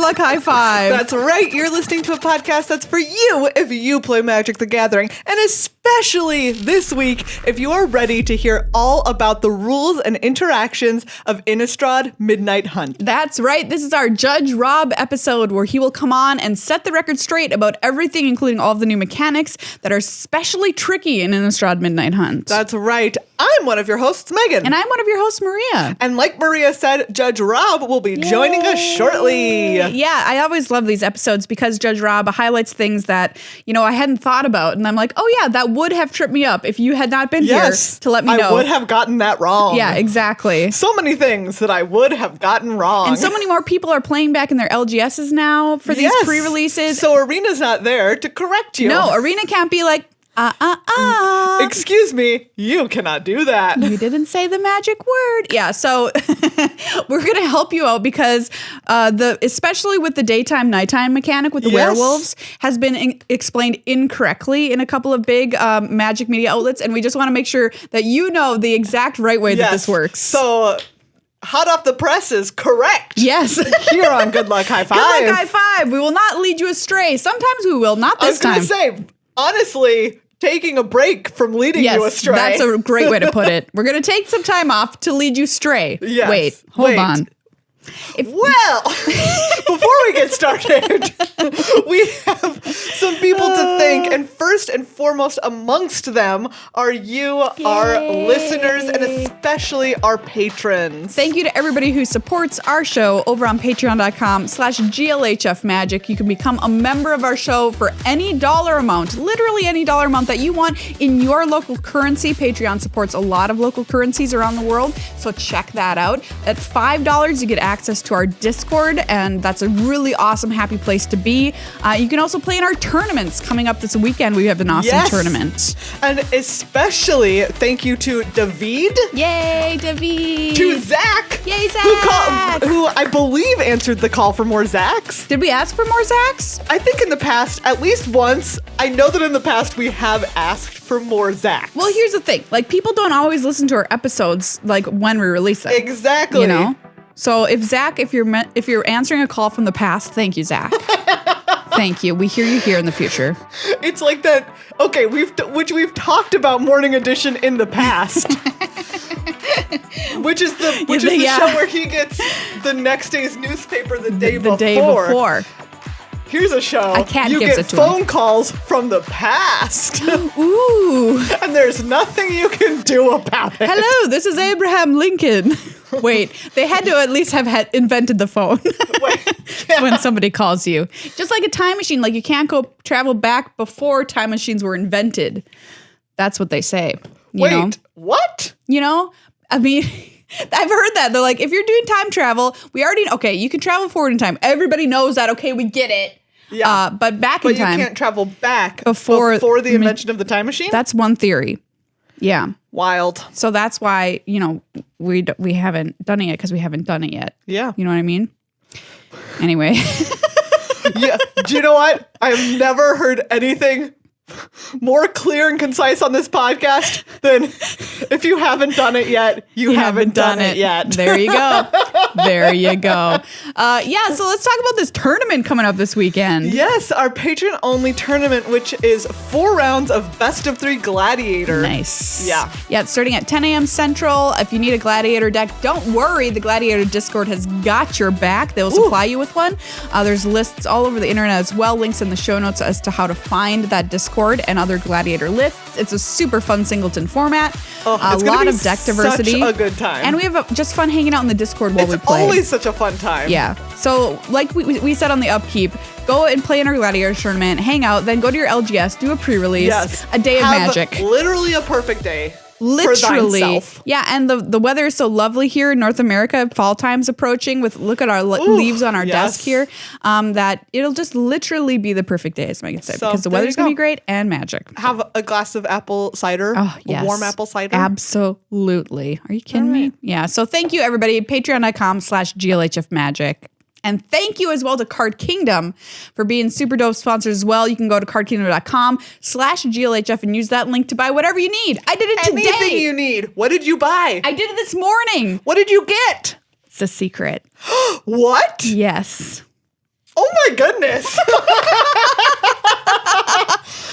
Luck High Five. That's right. You're listening to a podcast that's for you if you play Magic the Gathering. And especially this week, if you are ready to hear all about the rules and interactions of Innistrad Midnight Hunt. That's right. This is our Judge Rob episode where he will come on and set the record straight about everything, including all of the new mechanics that are especially tricky in Innistrad Midnight Hunt. That's right. I'm one of your hosts, Megan. And I'm one of your hosts, Maria. And like Maria said, Judge Rob will be joining us shortly. Yeah, I always love these episodes because Judge Rob highlights things that, I hadn't thought about. And I'm like, oh yeah, that would have tripped me up if you had not been here to let me know. I would have gotten that wrong. Yeah, exactly. So many things that I would have gotten wrong. And so many more people are playing back in their LGSs now for these pre-releases. So Arena's not there to correct you. No, Arena can't be like, excuse me, you cannot do that. You didn't say the magic word. Yeah, so we're going to help you out because especially with the daytime nighttime mechanic with the werewolves has been explained incorrectly in a couple of big magic media outlets, and we just want to make sure that you know the exact right way that this works. So hot off the press is correct. Yes. Here on Good Luck High Five. Good Luck High Five. We will not lead you astray. Sometimes we will, not this time. I was going to say, honestly, taking a break from leading you astray. That's a great way to put it. We're going to take some time off to lead you stray. Yes. Wait, hold on. Well, before we get started, we have some people to thank. And first and foremost amongst them are you, our listeners, and especially our patrons. Thank you to everybody who supports our show over on patreon.com/GLHF Magic. You can become a member of our show for any dollar amount, literally any dollar amount that you want in your local currency. Patreon supports a lot of local currencies around the world, so check that out. At $5, you get access to our Discord, and that's a really awesome, happy place to be. You can also play in our tournaments coming up this weekend. We have an awesome tournament. And especially thank you to David. Yay, David. To Zach. Yay, Zach. Who I believe answered the call for more Zachs. Did we ask for more Zachs? I think in the past, at least once, I know that in the past we have asked for more Zachs. Well, here's the thing. People don't always listen to our episodes, when we release them. Exactly. So if you're answering a call from the past, thank you, Zach. Thank you. We hear you here in the future. It's like that. Okay, we've talked about Morning Edition in the past, which is the show where he gets the next day's newspaper the day before. Here's a show. A cat you gives get it to phone him. calls from the past. Ooh. And there's nothing you can do about it. Hello, this is Abraham Lincoln. Wait, they had to at least have invented the phone when somebody calls you. Just like a time machine, you can't go travel back before time machines were invented. That's what they say. You know? What? I mean, I've heard that. They're like, if you're doing time travel, you can travel forward in time. Everybody knows that. Okay, we get it. Yeah. But in time. But you can't travel back before the invention of the time machine? That's one theory. Yeah. Wild. So that's why, we haven't done it yet because we haven't done it yet. Yeah. You know what I mean? Anyway. Yeah. Do you know what? I have never heard anything more clear and concise on this podcast than if you haven't done it yet, you haven't done it yet. There you go. There you go. So let's talk about this tournament coming up this weekend. Yes, our patron-only tournament, which is 4 rounds of best of 3 Gladiator. Nice. Yeah. Yeah, it's starting at 10 a.m. Central. If you need a Gladiator deck, don't worry. The Gladiator Discord has got your back. They'll supply you with one. There's lists all over the internet as well. Links in the show notes as to how to find that Discord and other Gladiator lists. It's a super fun singleton format. A lot of deck diversity. Such a good time. And we have just fun hanging out in the Discord while we play. It's always such a fun time. Yeah. So like we said on the upkeep, go and play in our Gladiator tournament, hang out, then go to your LGS, do a pre-release, a day of magic. Literally a perfect day. Literally. For thyself. Yeah, and the weather is so lovely here in North America. Fall time's approaching look at our leaves on our desk here. That it'll just literally be the perfect day, as Megan said, because the weather's going to be great and magic. Have a glass of apple cider. Oh, yes. A warm apple cider. Absolutely. Are you kidding me? Yeah. So thank you, everybody. Patreon.com/GLHF Magic. And thank you as well to Card Kingdom for being super dope sponsors as well. You can go to cardkingdom.com/GLHF and use that link to buy whatever you need. I did it today. Anything you need. What did you buy? I did it this morning. What did you get? It's a secret. What? Yes. Oh my goodness.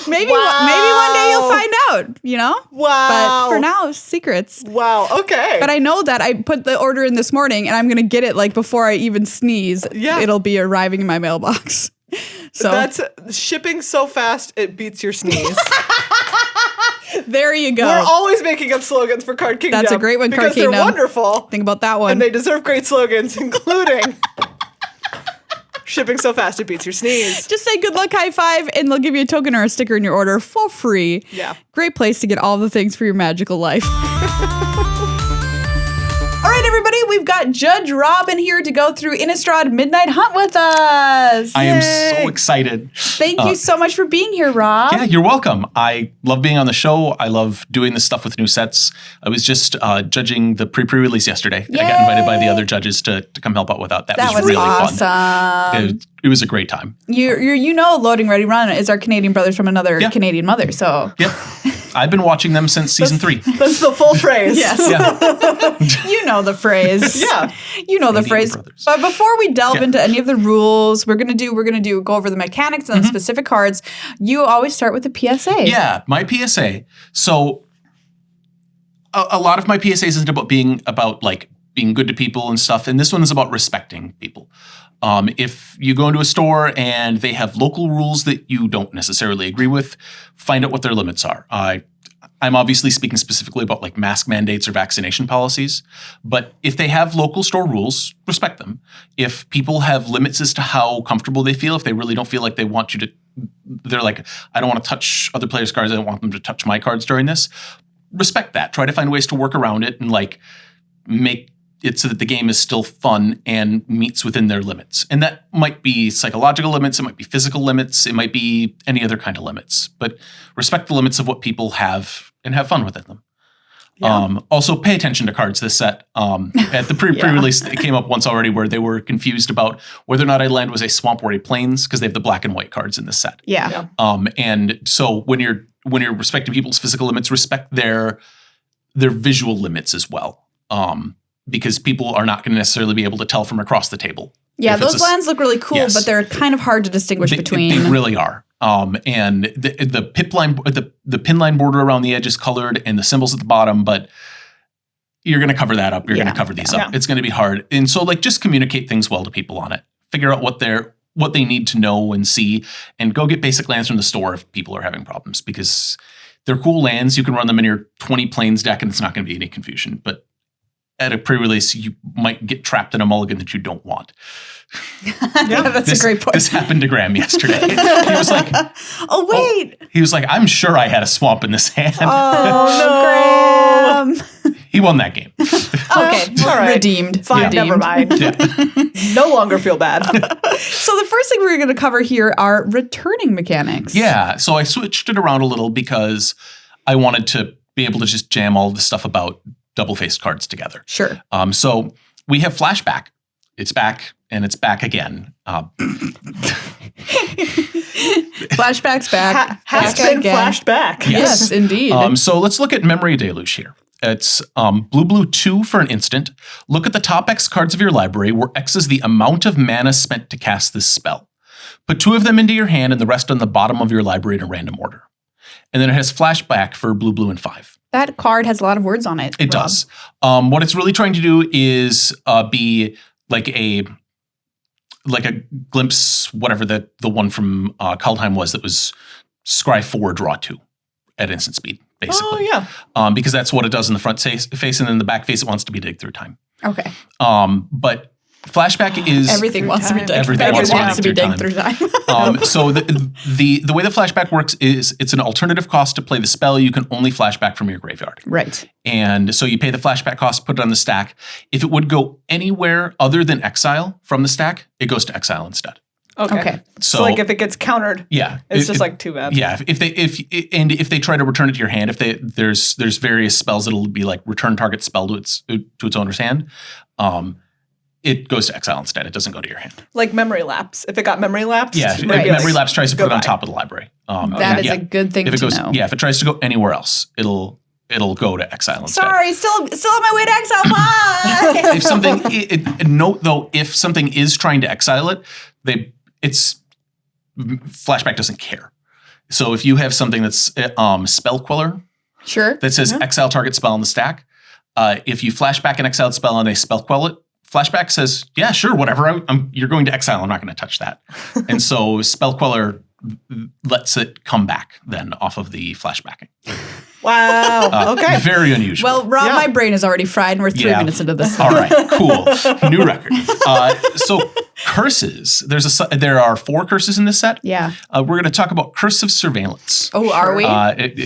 Maybe one day you'll find out, you know? Wow. But for now, secrets. Wow. Okay. But I know that I put the order in this morning and I'm going to get it like before I even sneeze. Yeah. It'll be arriving in my mailbox. So that's shipping so fast it beats your sneeze. there you go. We're always making up slogans for Card Kingdom. That's a great one, Card because Kingdom. They're wonderful. Think about that one. And they deserve great slogans, including shipping so fast it beats your sneeze. Just say good luck, high five, and they'll give you a token or a sticker in your order for free. Yeah. Great place to get all the things for your magical life. All right, everybody, we've got Judge Robin here to go through Innistrad Midnight Hunt with us. I am so excited. Thank you so much for being here, Rob. Yeah, you're welcome. I love being on the show. I love doing this stuff with new sets. I was just judging the pre-release yesterday. And I got invited by the other judges to come help out with that. That was really awesome. fun. It was a great time. You know, Loading Ready Run is our Canadian brothers from another Canadian mother. So Yep. I've been watching them since season 3. That's the full phrase. Yes. Yeah. You know the phrase. Yeah. You know the Canadian phrase. brothers. But before we delve into any of the rules, we're gonna go over the mechanics and the specific cards. You always start with a PSA. Yeah, my PSA. So a lot of my PSAs isn't about being good to people and stuff, and this one is about respecting people. If you go into a store and they have local rules that you don't necessarily agree with, find out what their limits are. I'm obviously speaking specifically about like mask mandates or vaccination policies, but if they have local store rules, respect them. If people have limits as to how comfortable they feel, if they really don't feel like they want you to, they're like, I don't want to touch other players' cards, I don't want them to touch my cards during this, respect that. Try to find ways to work around it and like make it so that the game is still fun and meets within their limits. And that might be psychological limits, it might be physical limits, it might be any other kind of limits. But respect the limits of what people have and have fun within them. Yeah. Also, pay attention to cards this set. At the pre-release, it came up once already where they were confused about whether or not Land was a swamp or a plains because they have the black and white cards in this set. Yeah. And so when you're respecting people's physical limits, respect their visual limits as well. Because people are not going to necessarily be able to tell from across the table. Yeah, those lands look really cool, but they're kind of hard to distinguish between. They really are. And the pip line, the pin line border around the edge is colored, and the symbols at the bottom. But you're going to cover that up. You're going to cover these up. It's going to be hard, and so like just communicate things well to people on it. Figure out what they need to know and see, and go get basic lands from the store if people are having problems because they're cool lands. You can run them in your 20 planes deck, and it's not going to be any confusion. But at a pre-release, you might get trapped in a mulligan that you don't want. Yeah, that's a great point. This happened to Graham yesterday. He was like, "Oh wait!" He was like, "I'm sure I had a swamp in this hand." Oh no, Graham! He won that game. Okay, all right. Redeemed. Fine, Redeemed. never mind. No longer feel bad. So the first thing we're going to cover here are returning mechanics. Yeah, so I switched it around a little because I wanted to be able to just jam all the stuff about double-faced cards together. Sure. So we have Flashback. It's back, and it's back again. Flashback's back. Has been flashed back. Yes, indeed. So let's look at Memory Deluge here. It's blue 2 for an instant. Look at the top X cards of your library, where X is the amount of mana spent to cast this spell. Put 2 of them into your hand and the rest on the bottom of your library in a random order. And then it has Flashback for blue and 5. That card has a lot of words on it. It does. What it's really trying to do is be like a glimpse, whatever the one from Kaldheim was that was scry 4, draw 2 at instant speed, basically. Oh, yeah. Because that's what it does in the front face, and then the back face it wants to be dig through time. Okay. But Flashback is everything wants to be digged. Everything wants to be digged through time. So the way the Flashback works is it's an alternative cost to play the spell. You can only flashback from your graveyard. Right. And so you pay the flashback cost, put it on the stack. If it would go anywhere other than exile from the stack, it goes to exile instead. Okay. So like if it gets countered, it's just like too bad. Yeah. If they try to return it to your hand, there's various spells that'll be like return target spell to its owner's hand. It goes to exile instead. It doesn't go to your hand. Like memory lapse. If it got memory lapse, if memory lapse tries to put it on top of the library. That is a good thing to know. Yeah, if it tries to go anywhere else, it'll go to exile instead. Sorry, still on my way to exile. Bye. Note though, if something is trying to exile it, Flashback doesn't care. So if you have something that's Spell Queller Sure. that says exile target spell on the stack, if you flashback an exiled spell and a Spell Quell it, Flashback says, yeah, sure, whatever. You're going to exile. I'm not going to touch that. And so Spell Queller lets it come back then off of the flashbacking. Wow. Okay. Very unusual. Well, Rob, my brain is already fried, and we're 3 minutes into this. All right, cool. New record. So curses. There are 4 curses in this set. Yeah. We're going to talk about Curse of Surveillance. Oh, are we?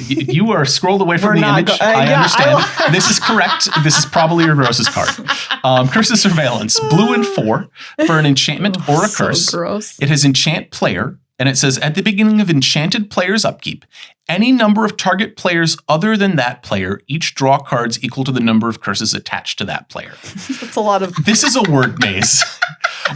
You are scrolled away from the image. I understand. This is correct. This is probably your grossest card. Curse of Surveillance. Blue and 4 for an enchantment or a curse. So gross. It has enchant player. And it says, at the beginning of enchanted player's upkeep, any number of target players other than that player each draw cards equal to the number of curses attached to that player. That's a lot of... This is a word maze.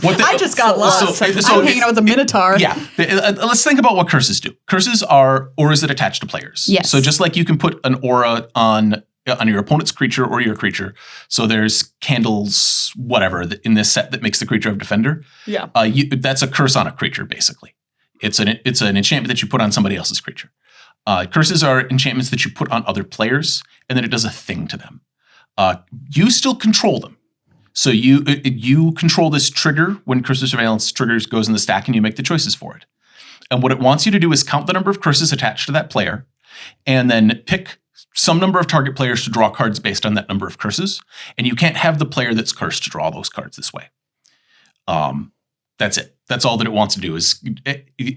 I just got lost. I'm hanging out with a Minotaur. Yeah. Let's think about what curses do. Curses are auras that attach to players. Yes. So just like you can put an aura on your opponent's creature or your creature. So there's candles, whatever, in this set that makes the creature of defender. Yeah. That's a curse on a creature, basically. It's an enchantment that you put on somebody else's creature. Curses are enchantments that you put on other players, and then it does a thing to them. You still control them. So you control this trigger when Curse of Surveillance triggers goes in the stack, and you make the choices for it. And what it wants you to do is count the number of curses attached to that player, and then pick some number of target players to draw cards based on that number of curses. And you can't have the player that's cursed to draw those cards this way. That's it. That's all that it wants to do is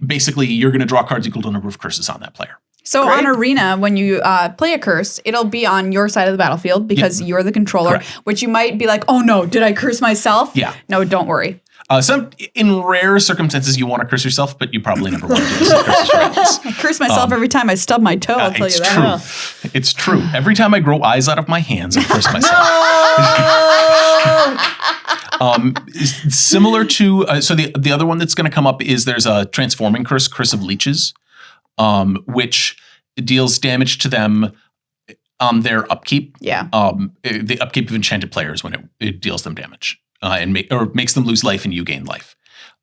basically you're going to draw cards equal to the number of curses on that player. So on Arena, when you play a curse, it'll be on your side of the battlefield because you're the controller, Correct. which you might be like, oh no, did I curse myself? Yeah. No, don't worry. In rare circumstances, you want to curse yourself, but you probably never want to do this in Curse of Surveillance. I curse myself every time I stub my toe, I'll tell you that. True. It's true. Every time I grow eyes out of my hands, I curse myself. Similar to, so the other one that's going to come up is there's a transforming curse, Curse of Leeches, which deals damage to them on their upkeep. Yeah. The upkeep of enchanted players when it deals them damage and makes them lose life and you gain life.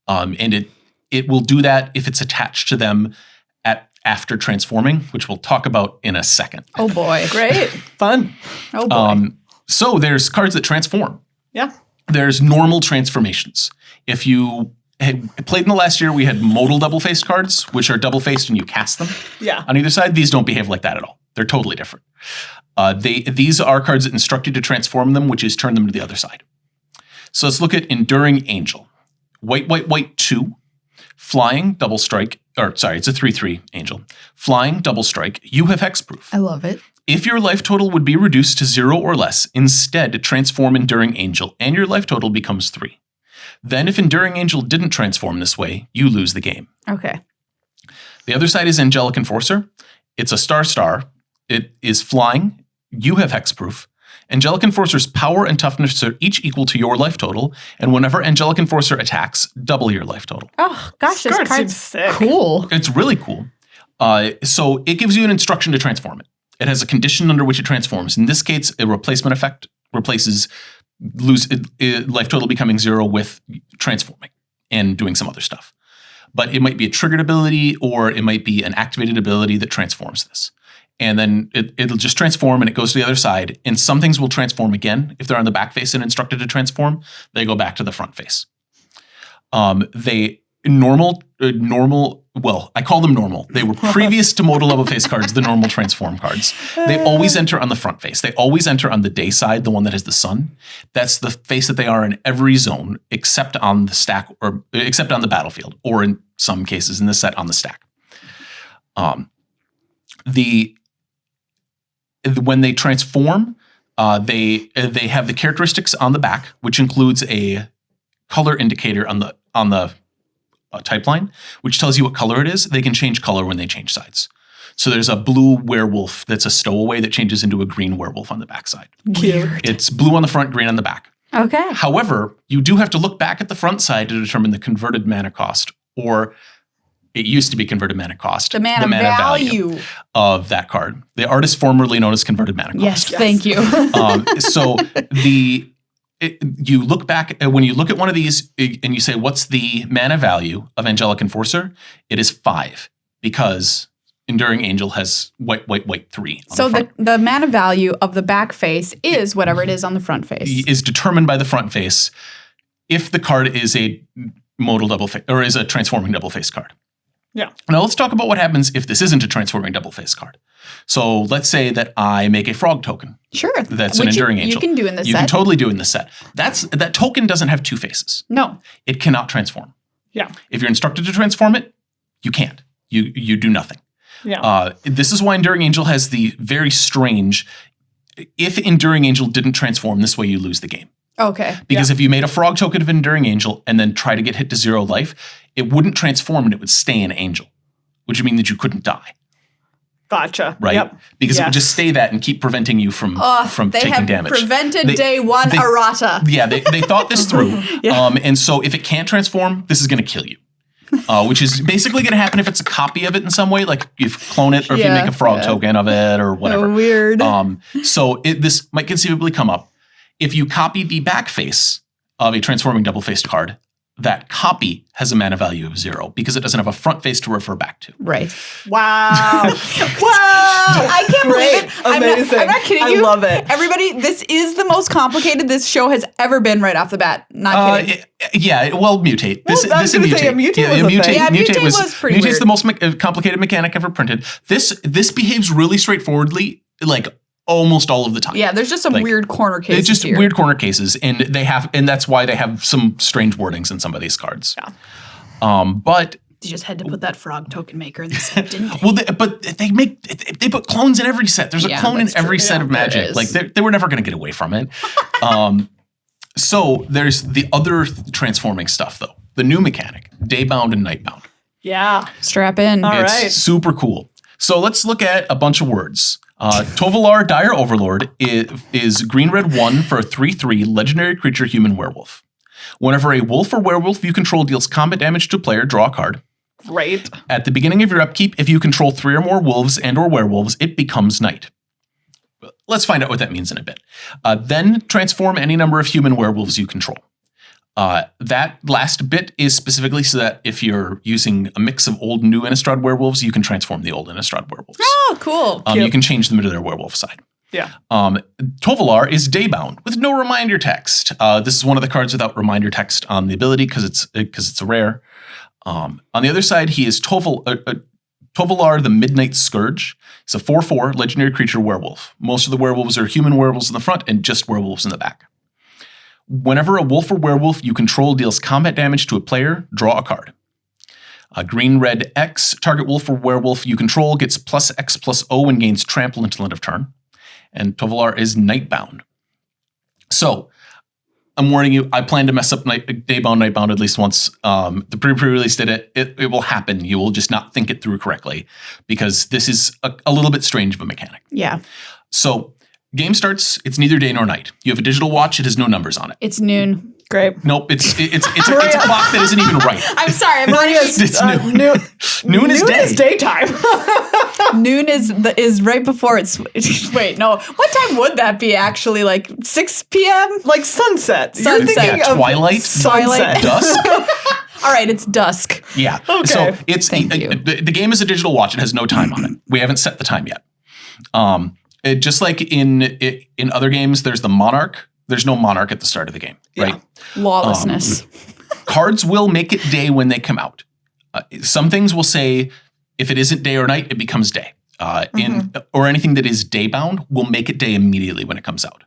And it will do that if it's attached to them after transforming, which we'll talk about in a second. Oh boy. Great. Fun. Oh boy. So there's cards that transform. Yeah. There's normal transformations. If you had played in the last year, we had modal double-faced cards, which are double-faced and you cast them. Yeah. On either side, these don't behave like that at all. They're totally different. These are cards that instruct you to transform them, which is turn them to the other side. So let's look at Enduring Angel. White, 2. Flying, double strike. It's a 3/3 angel. Flying, double strike. You have hexproof. I love it. If your life total would be reduced to 0 or less, instead transform Enduring Angel, and your life total becomes 3. Then if Enduring Angel didn't transform this way, you lose the game. Okay. The other side is Angelic Enforcer. It's a star. It is flying. You have hexproof. Angelic Enforcer's power and toughness are each equal to your life total, and whenever Angelic Enforcer attacks, double your life total. Oh, gosh, this card card's seems sick. cool. It's really cool. So it gives you an instruction to transform it. It has a condition under which it transforms. In this case, a replacement effect replaces life total becoming 0 with transforming and doing some other stuff. But it might be a triggered ability or it might be an activated ability that transforms this. And then it'll just transform and it goes to the other side. And some things will transform again. If they're on the back face and instructed to transform, they go back to the front face. I call them normal. They were previous to modal level face cards, the normal transform cards. They always enter on the front face. They always enter on the day side, the one that has the sun. That's the face that they are in every zone, except on the stack or except on the battlefield, or in some cases in this set on the stack. When they transform, they have the characteristics on the back, which includes a color indicator on the type line, which tells you what color it is. They can change color when they change sides. So there's a blue werewolf that's a stowaway that changes into a green werewolf on the backside. Cute. It's blue on the front, green on the back. Okay. However, you do have to look back at the front side to determine the converted mana cost, or it used to be converted mana cost. The mana value of that card. The artist formerly known as converted mana cost. Yes, thank you. So you look back, when you look at one of these and you say, what's the mana value of Angelic Enforcer? It is 5 because Enduring Angel has white, 3. So the mana value of the back face is whatever it is on the front face. Is determined by the front face if the card is a modal double face or is a transforming double face card. Yeah. Now let's talk about what happens if this isn't a transforming double face card. So let's say that I make a frog token. Sure. That's an Enduring Angel. You can do in this set. You can totally do in this set. That token doesn't have 2 faces. No. It cannot transform. Yeah. If you're instructed to transform it, you can't. You do nothing. Yeah. This is why Enduring Angel has the very strange, if Enduring Angel didn't transform, this way you lose the game. Okay. Because if you made a frog token of Enduring Angel and then try to get hit to 0 life, it wouldn't transform and it would stay an angel, which would mean that you couldn't die. Gotcha. Right? Yep. Because it would just stay that and keep preventing you from taking damage. They have prevented day one errata. Yeah, they thought this through. And so if it can't transform, this is going to kill you. Which is basically going to happen if it's a copy of it in some way, like you clone it or if you make a frog token of it or whatever. So weird. So this might conceivably come up. If you copy the back face of a transforming double-faced card, that copy has a mana value of 0 because it doesn't have a front face to refer back to. Right. Wow. Wow. I can't believe it. Amazing. I'm not kidding you. I love it. Everybody, this is the most complicated this show has ever been right off the bat. Not kidding. Mutate. I was gonna say, Mutate. Mutate was a thing. Yeah, Mutate was pretty Mutate's weird. the most complicated mechanic ever printed. This behaves really straightforwardly, like almost all of the time. Yeah, there's just some weird corner cases It's just here. weird corner cases, and that's why they have some strange wordings in some of these cards. Yeah. But You just had to put that frog token maker in the set, didn't they? well, they put clones in every set. There's a clone in every set of Magic. is. Like they were never going to get away from it. So there's the other transforming stuff though. The new mechanic, Daybound and Nightbound. Yeah. Strap in. All It's right. super cool. So let's look at a bunch of words. Tovalar Dire Overlord is green-red 1 for a 3/3 legendary creature human werewolf. Whenever a wolf or werewolf you control deals combat damage to a player, draw a card. Right. At the beginning of your upkeep, if you control 3 or more wolves and or werewolves, it becomes night. Let's find out what that means in a bit. Then transform any number of human werewolves you control. That last bit is specifically so that if you're using a mix of old and new Innistrad werewolves, you can transform the old Innistrad werewolves. Oh, cool. You can change them into their werewolf side. Yeah. Tovalar is Daybound with no reminder text. This is one of the cards without reminder text on the ability because it's a rare. On the other side, he is Tovalar the Midnight Scourge. It's a 4/4 legendary creature werewolf. Most of the werewolves are human werewolves in the front and just werewolves in the back. Whenever a wolf or werewolf you control deals combat damage to a player, draw a card. Green-red X, target wolf or werewolf you control gets +X+O and gains trample until end of turn. And Tovalar is Nightbound. So, I'm warning you, I plan to mess up Daybound, Nightbound at least once. The pre-release did it. It will happen. You will just not think it through correctly because this is a little bit strange of a mechanic. Yeah. So, game starts, it's neither day nor night. You have a digital watch, it has no numbers on it. It's noon. Great. Nope, it's a clock that isn't even right. I'm sorry. I'm not even. It's noon. Noon is day. Is daytime. Noon is right before it's. Wait, no. What time would that be actually? Like 6 p.m.? Like sunset. Sunset. You're thinking of Twilight? sunset. Dusk? All right, it's dusk. Yeah. Okay. So it's Thank you. the game is a digital watch. It has no time on it. We haven't set the time yet. Just like in other games, there's the monarch. There's no monarch at the start of the game, right? Lawlessness. Cards will make it day when they come out. Some things will say if it isn't day or night, it becomes day. Or anything that is daybound will make it day immediately when it comes out.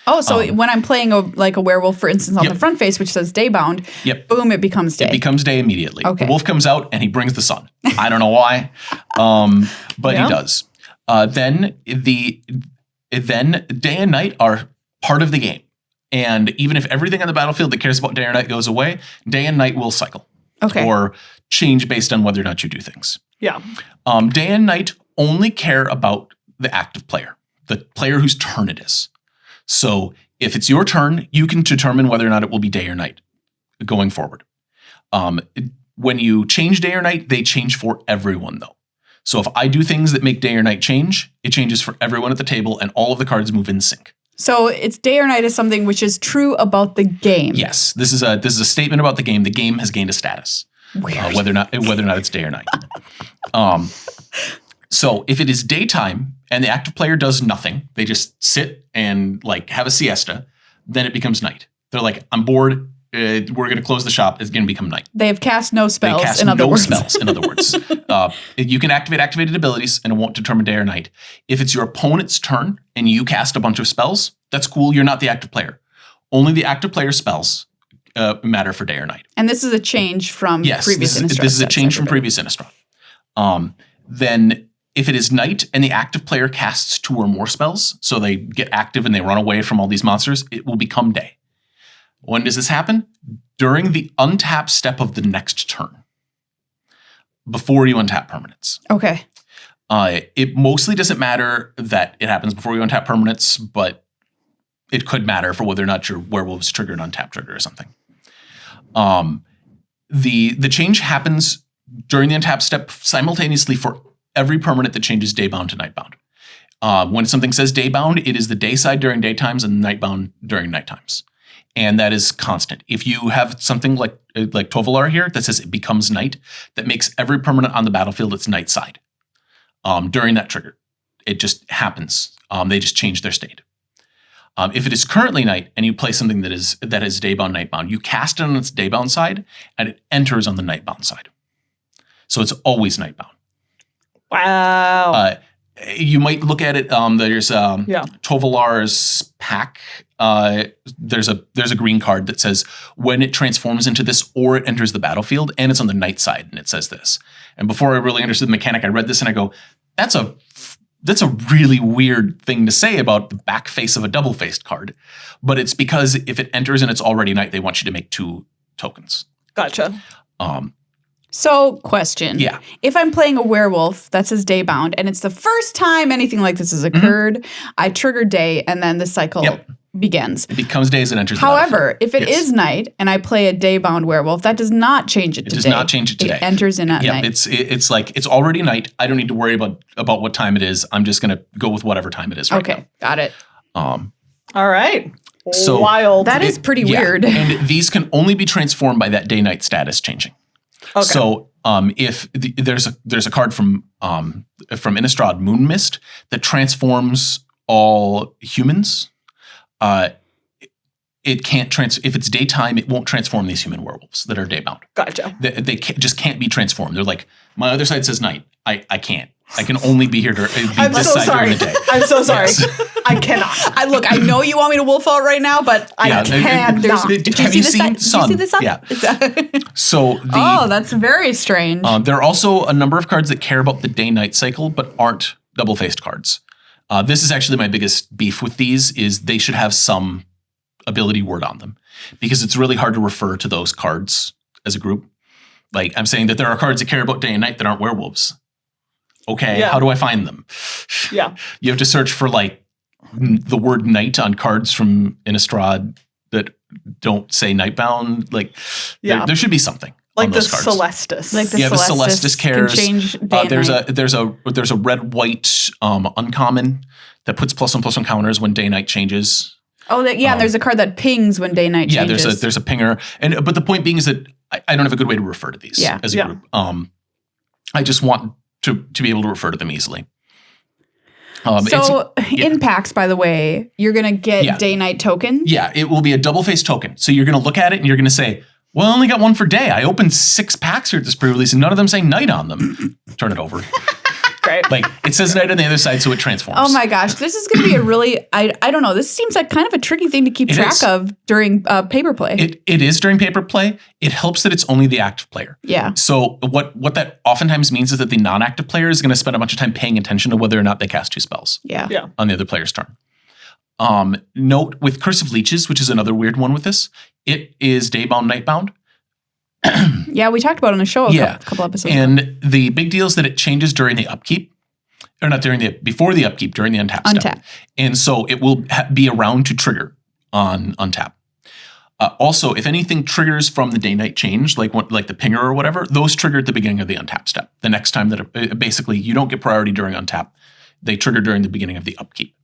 Oh, so when I'm playing a werewolf, for instance, on the front face, which says Daybound, boom, it becomes day. It becomes day immediately. Okay. The wolf comes out and he brings the sun. I don't know why, but he does. Then day and night are part of the game. And even if everything on the battlefield that cares about day or night goes away, day and night will cycle. Okay. Or change based on whether or not you do things. Yeah. Day and night only care about the active player, the player whose turn it is. So if it's your turn, you can determine whether or not it will be day or night going forward. When you change day or night, they change for everyone though. So if I do things that make day or night change, it changes for everyone at the table and all of the cards move in sync. So it's day or night is something which is true about the game. Yes, this is a statement about the game. The game has gained a status, whether or not it's day or night. So if it is daytime and the active player does nothing, they just sit and like have a siesta, then it becomes night. They're like, I'm bored. We're going to close the shop. It's going to become night. They have cast no spells. They cast in other no words. spells. In other words, you can activate activated abilities, and it won't determine day or night. If it's your opponent's turn and you cast a bunch of spells, that's cool. You're not the active player. Only the active player spells matter for day or night. And this is a change from previous Innistrad. This is a change from previous Innistrad. Then if it is night and the active player casts 2 or more spells, so they get active and they run away from all these monsters, it will become day. When does this happen? During the untap step of the next turn. Before you untap permanents. Okay. It mostly doesn't matter that it happens before you untap permanents, but it could matter for whether or not your werewolves trigger an untap trigger or something. The change happens during the untap step simultaneously for every permanent that changes Daybound to Nightbound. When something says Daybound, it is the day side during daytimes and Nightbound during nighttimes. And that is constant. If you have something like Tovalar here that says it becomes night, that makes every permanent on the battlefield its night side during that trigger. It just happens. They just change their state. If it is currently night and you play something that is Daybound, Nightbound, you cast it on its Daybound side and it enters on the Nightbound side. So it's always Nightbound. Wow. You might look at it. There's Tovalar's pack. There's a green card that says when it transforms into this or it enters the battlefield, and it's on the night side, and it says this. And before I really understood the mechanic, I read this and I go, that's a really weird thing to say about the back face of a double-faced card. But it's because if it enters and it's already night, they want you to make 2 tokens. Gotcha. So, question. Yeah. If I'm playing a werewolf that says Daybound, and it's the first time anything like this has occurred, I trigger day, and then the cycle begins. It becomes day as it enters. However, if it is night and I play a Daybound werewolf, that does not change it to day. It does not change it to day. It enters in at night. It's like it's already night. I don't need to worry about what time it is. I'm just going to go with whatever time it is right now. Okay, got it. All right. So wild. That is pretty weird. And these can only be transformed by that day-night status changing. Okay. So if there's a card from Innistrad, Moon Mist, that transforms all humans. It can't if it's daytime, it won't transform these human werewolves that are daybound. Gotcha. They just can't be transformed. They're like, my other side says night. I can't. I can only be here during this side during the day. I'm so sorry. I cannot. I know you want me to wolf out right now, but I can't. Have you seen Sun? Did you see the Sun? Yeah. So that's very strange. There are also a number of cards that care about the day-night cycle, but aren't double-faced cards. This is actually my biggest beef with these is they should have some ability word on them because it's really hard to refer to those cards as a group. Like I'm saying that there are cards that care about day and night that aren't werewolves. Okay, how do I find them? Yeah. You have to search for like the word night on cards from Innistrad that don't say Nightbound. Like there should be something. Like the cards. Celestis. Like the the Celestis cares. Can change day and night. There's a red-white uncommon that puts +1/+1 counters when day-night changes. Oh, and there's a card that pings when day-night changes. Yeah, there's a pinger. But the point being is that I don't have a good way to refer to these as a group. I just want to be able to refer to them easily. In packs, by the way, you're going to get day-night tokens? Yeah, it will be a double-faced token. So you're going to look at it and you're going to say, well, I only got one for day. I opened 6 packs here at this pre-release and none of them say night on them. Turn it over. Great. Like it says night on the other side, so it transforms. Oh my gosh, this is going to be a really, I don't know, this seems like kind of a tricky thing to keep track of during paper play. It is during paper play. It helps that it's only the active player. Yeah. So what that oftentimes means is that the non-active player is going to spend a bunch of time paying attention to whether or not they cast 2 spells. Yeah. On the other player's turn. Note with Curse of Leeches, which is another weird one with this, it is Daybound, Nightbound. Yeah, we talked about it on the show a couple episodes ago. And the big deal is that it changes during the upkeep. Or not before the upkeep, during the untap step. And so it will be around to trigger on untap. Also, if anything triggers from the day-night change, like the pinger or whatever, those trigger at the beginning of the untap step. The next time that basically you don't get priority during untap, they trigger during the beginning of the upkeep.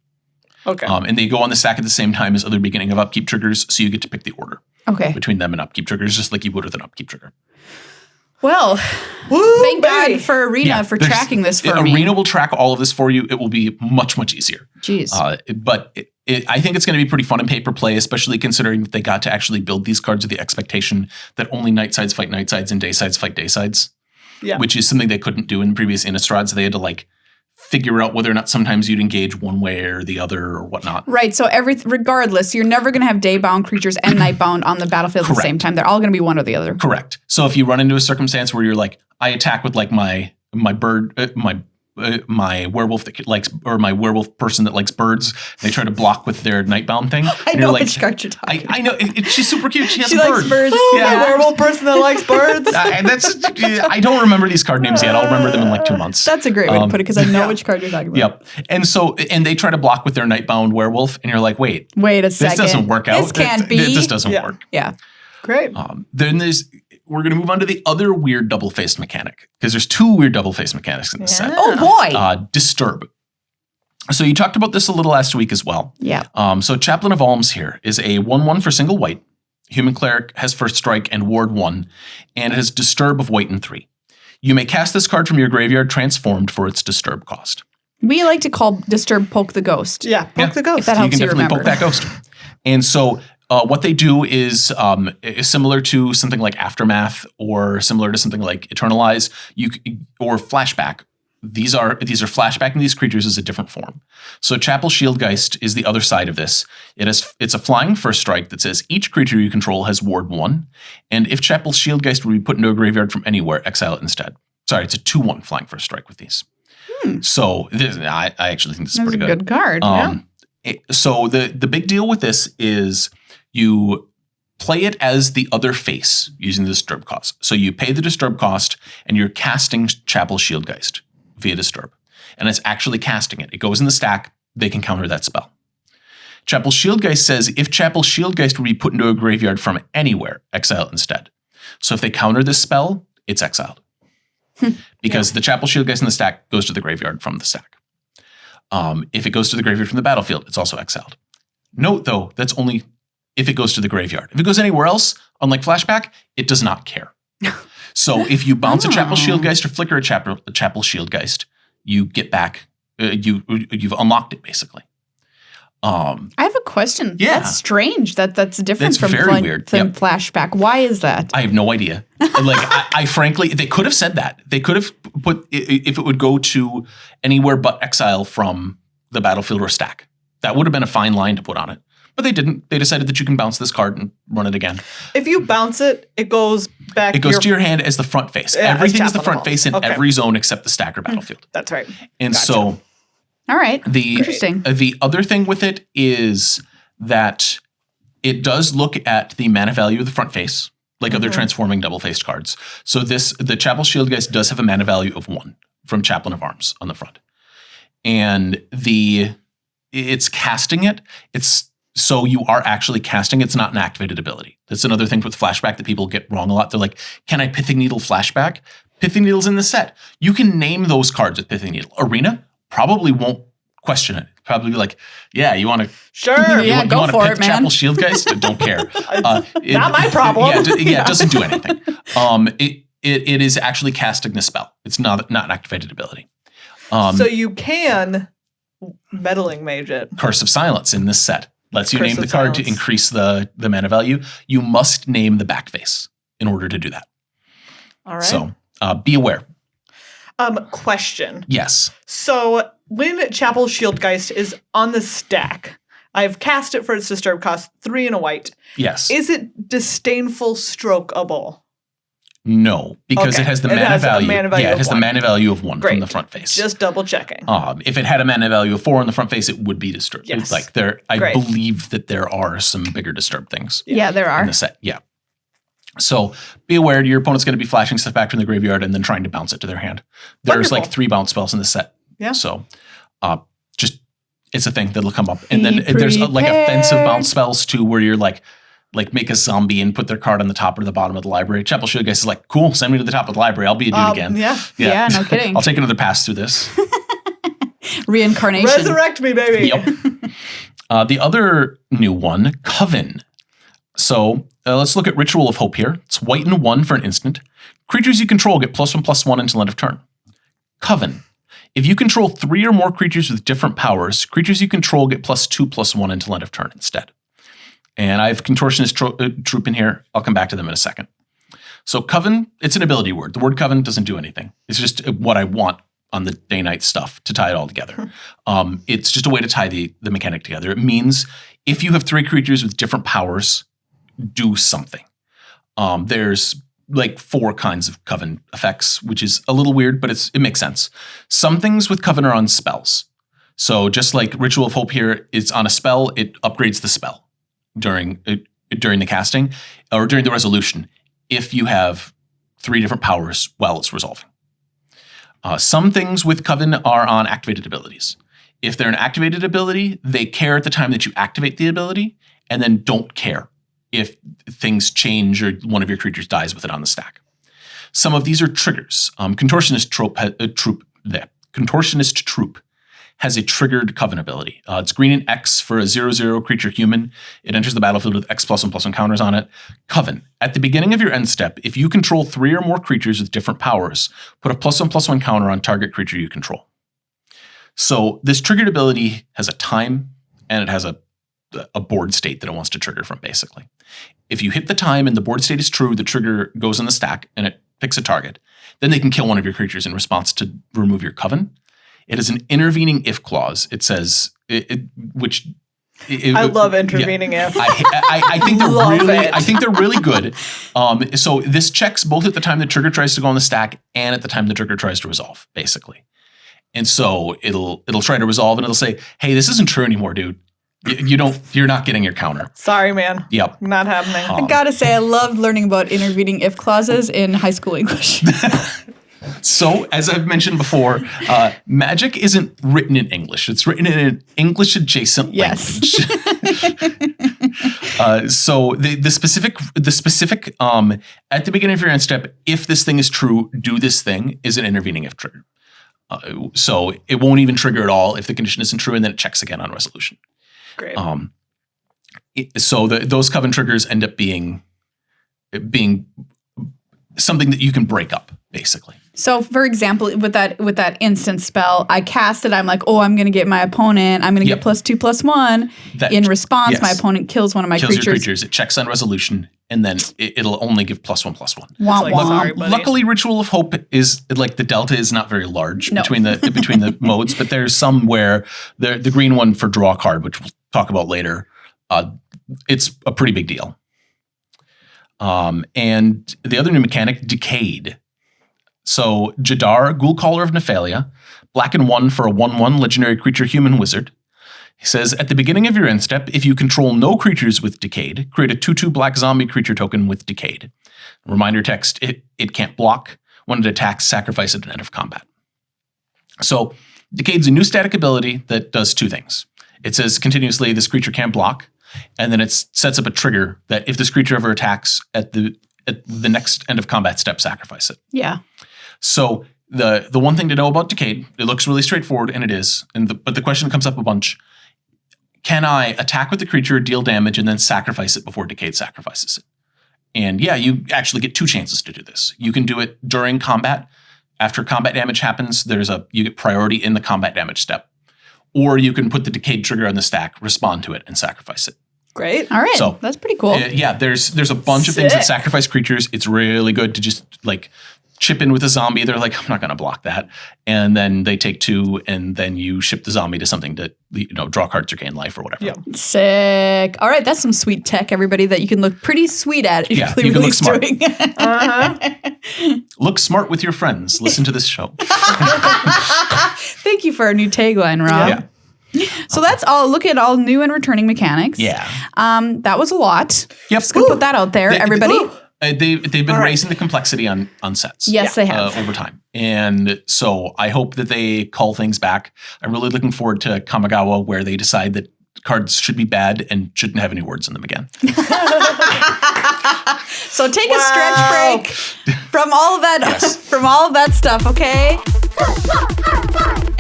Okay. And they go on the stack at the same time as other beginning of upkeep triggers, so you get to pick the order between them and upkeep triggers, just like you would with an upkeep trigger. Well, thank God for Arena for tracking this for me. Arena will track all of this for you. It will be much, much easier. Jeez. But I think it's going to be pretty fun in paper play, especially considering that they got to actually build these cards with the expectation that only night sides fight night sides and day sides fight day sides. Yeah. Which is something they couldn't do in previous Innistrad. So they had to like figure out whether or not sometimes you'd engage one way or the other or whatnot. Right. So regardless, you're never going to have Daybound creatures and Nightbound on the battlefield at the same time. They're all going to be one or the other. Correct. So if you run into a circumstance where you're like, I attack with like my bird, my werewolf that likes, or my werewolf person that likes birds, they try to block with their Nightbound thing. I know which card you're talking I know. She's super cute. She has a likes bird. birds. Oh, my werewolf person that likes birds. I don't remember these card names yet. I'll remember them in like 2 months. That's a great way to put it because I know which card you're talking about. Yep. And they try to block with their Nightbound werewolf, and you're like, wait a second. This doesn't work out. This can't be. This doesn't work. Yeah. Great. Then we're going to move on to the other weird double-faced mechanic, because there's 2 weird double-faced mechanics in this set. Oh boy. Disturb. So you talked about this a little last week as well. Yeah. So Chaplain of Alms here is a 1/1 for single white. Human Cleric has first strike and ward 1, and it has Disturb of white and 3. You may cast this card from your graveyard transformed for its Disturb cost. We like to call Disturb Poke the Ghost. Yeah, poke the ghost. If that helps you can definitely remember. poke that ghost. And so what they do is similar to something like Aftermath, or similar to something like Eternalize, or Flashback. These are flashbacking these creatures as a different form. So Chapel Shieldgeist is the other side of this. It's a flying first strike that says each creature you control has ward 1, and if Chapel Shieldgeist would be put into a graveyard from anywhere, exile it instead. Sorry, it's a 2/1 flying first strike with these. So I actually think this is pretty good. That's a good card. So the big deal with this is you play it as the other face using the Disturb cost. So you pay the Disturb cost and you're casting Chapel Shieldgeist via Disturb. And it's actually casting it. It goes in the stack. They can counter that spell. Chapel Shieldgeist says if Chapel Shieldgeist would be put into a graveyard from anywhere, exile it instead. So if they counter this spell, it's exiled. Because the Chapel Shieldgeist in the stack goes to the graveyard from the stack. If it goes to the graveyard from the battlefield, it's also exiled. Note, though, that's only if it goes to the graveyard. If it goes anywhere else, unlike Flashback, it does not care. So if you bounce a Chapel Shieldgeist or flicker a Chapel Shieldgeist, you get back, you've unlocked it, basically. I have a question. Yeah. That's strange. That's different That's very weird. From Flashback. Why is that? I have no idea. Like, I frankly, they could have said that. They could have put, if it would go to anywhere but exile from the battlefield or stack. That would have been a fine line to put on it. But they didn't. They decided that you can bounce this card and run it again. If you bounce it, it goes back. It goes to your hand as the front face. Yeah, everything is the front face in every zone except the stack or battlefield. That's right. And so, all right, interesting. The other thing with it is that it does look at the mana value of the front face, like other transforming double-faced cards. So the Chapel Shieldgeist does have a mana value of 1 from Chaplain of Arms on the front, and it's casting it. So you are actually casting. It's not an activated ability. That's another thing with Flashback that people get wrong a lot. They're like, can I Pithing Needle Flashback? Pithing Needle's in the set. You can name those cards with Pithing Needle. Arena probably won't question it. Probably be like, yeah, you want to... Sure. Yeah, go for it, man. Chapel Shieldgeist? Don't care. Not my problem. It doesn't do anything. It is actually casting the spell. It's not an activated ability. So you can Meddling Mage it. Curse of Silence in this set lets you Curse name the of card Silence. to increase the mana value. You must name the back face in order to do that. All right. So be aware. Question. Yes. So when Chapel Shieldgeist is on the stack, I've cast it for its Disturb cost 3 and a white. Yes. Is it Disdainful Strokeable? No, because Okay. it has the It mana has the value. mana value Yeah, it of has the 1. mana value of 1 Great. from the front face. Just double checking. If it had a mana value of 4 on the front face, it would be disturbed. Yes. It's like I Great. believe that there are some bigger disturbed things Yeah, there in are. the set. Yeah. So be aware your opponent's going to be flashing stuff back from the graveyard and then trying to bounce it to their hand. There's Wonderful. like 3 bounce spells in the set. Yeah. So just it's a thing that'll come up. And then Be there's like prepared. offensive bounce spells too, where you're like make a zombie and put their card on the top or the bottom of the library. Chapel Shieldgeist is like, cool, send me to the top of the library. I'll be a dude again. Yeah. Yeah, no kidding. I'll take another pass through this. Reincarnation. Resurrect me, baby. Yep. The other new one, Coven. So let's look at Ritual of Hope here. It's white and 1 for an instant. Creatures you control get +1/+1 until end of turn. Coven. If you control 3 or more creatures with different powers, creatures you control get +2/+1 until end of turn instead. And I have Contortionist Troop in here. I'll come back to them in a second. So Coven, it's an ability word. The word Coven doesn't do anything. It's just what I want on the day-night stuff to tie it all together. It's just a way to tie the mechanic together. It means if you have 3 creatures with different powers, do something. There's like 4 kinds of Coven effects, which is a little weird, but it makes sense. Some things with Coven are on spells. So just like Ritual of Hope here, it's on a spell, it upgrades the spell during the casting or during the resolution if you have 3 different powers while it's resolving. Some things with Coven are on activated abilities. If they're an activated ability, they care at the time that you activate the ability and then don't care if things change or one of your creatures dies with it on the stack. Some of these are triggers. Contortionist Troop has a triggered Coven ability. It's green and X for a 0/0 creature human. It enters the battlefield with X +1/+1 counters on it. Coven. At the beginning of your end step, if you control 3 or more creatures with different powers, put a +1/+1 counter on target creature you control. So this triggered ability has a time and it has a board state that it wants to trigger from, basically. If you hit the time and the board state is true, the trigger goes in the stack and it picks a target. Then they can kill one of your creatures in response to remove your Coven. It is an intervening if clause. It says, I love intervening if. I think they're really good. So this checks both at the time the trigger tries to go on the stack and at the time the trigger tries to resolve, basically. And so it'll try to resolve and it'll say, hey, this isn't true anymore, dude. You're not getting your counter. Sorry, man. Yep. Not happening. I gotta say, I loved learning about intervening if clauses in high school English. So, as I've mentioned before, Magic isn't written in English. It's written in an English-adjacent language. So the specific at the beginning of your end step, if this thing is true, do this thing, is an intervening if trigger. So it won't even trigger at all if the condition isn't true, and then it checks again on resolution. Great. So those Coven triggers end up being something that you can break up, basically. So, for example, with that instant spell, I cast it. I'm like, oh, I'm going to get my opponent. I'm going to get +2/+1. In response, my opponent kills one of my creatures. Kills your creatures. It checks on resolution, and then it'll only give +1/+1. Sorry, buddy. Luckily, Ritual of Hope is like the delta is not very large between the modes, but there's some where the green one for draw a card, which we'll talk about later, it's a pretty big deal. And the other new mechanic, Decayed. So Jadar, Ghoulcaller of Nephalia, black and 1 for a 1/1 legendary creature human wizard. He says, at the beginning of your end step, if you control no creatures with Decayed, create a 2/2 black zombie creature token with Decayed. Reminder text, it can't block. When it attacks, sacrifice it at the end of combat. So Decayed's a new static ability that does 2 things. It says continuously this creature can't block, and then it sets up a trigger that if this creature ever attacks at the next end of combat step, sacrifice it. Yeah. So the one thing to know about Decayed, it looks really straightforward, and it is. But the question comes up a bunch. Can I attack with the creature, deal damage, and then sacrifice it before Decayed sacrifices it? And yeah, you actually get 2 chances to do this. You can do it during combat. After combat damage happens, you get priority in the combat damage step. Or you can put the Decayed trigger on the stack, respond to it, and sacrifice it. Great. All right. So that's pretty cool. There's a bunch of things that sacrifice creatures. It's really good to just like chip in with a zombie. They're like, I'm not going to block that. And then they take 2, and then you ship the zombie to something to draw cards or gain life or whatever. Yeah. Sick. All right, that's some sweet tech, everybody, that you can look pretty sweet at. You can look smart. Uh-huh. Look smart with your friends. Listen to this show. Thank you for our new tagline, Rob. Yeah. So that's all. Look at all new and returning mechanics. Yeah. That was a lot. Yep. Just gonna put that out there, everybody. They've been raising the complexity on sets. Yes, they have over time, and so I hope that they call things back. I'm really looking forward to Kamigawa, where they decide that cards should be bad and shouldn't have any words in them again. So take a stretch break from all of that, from all of that stuff, okay?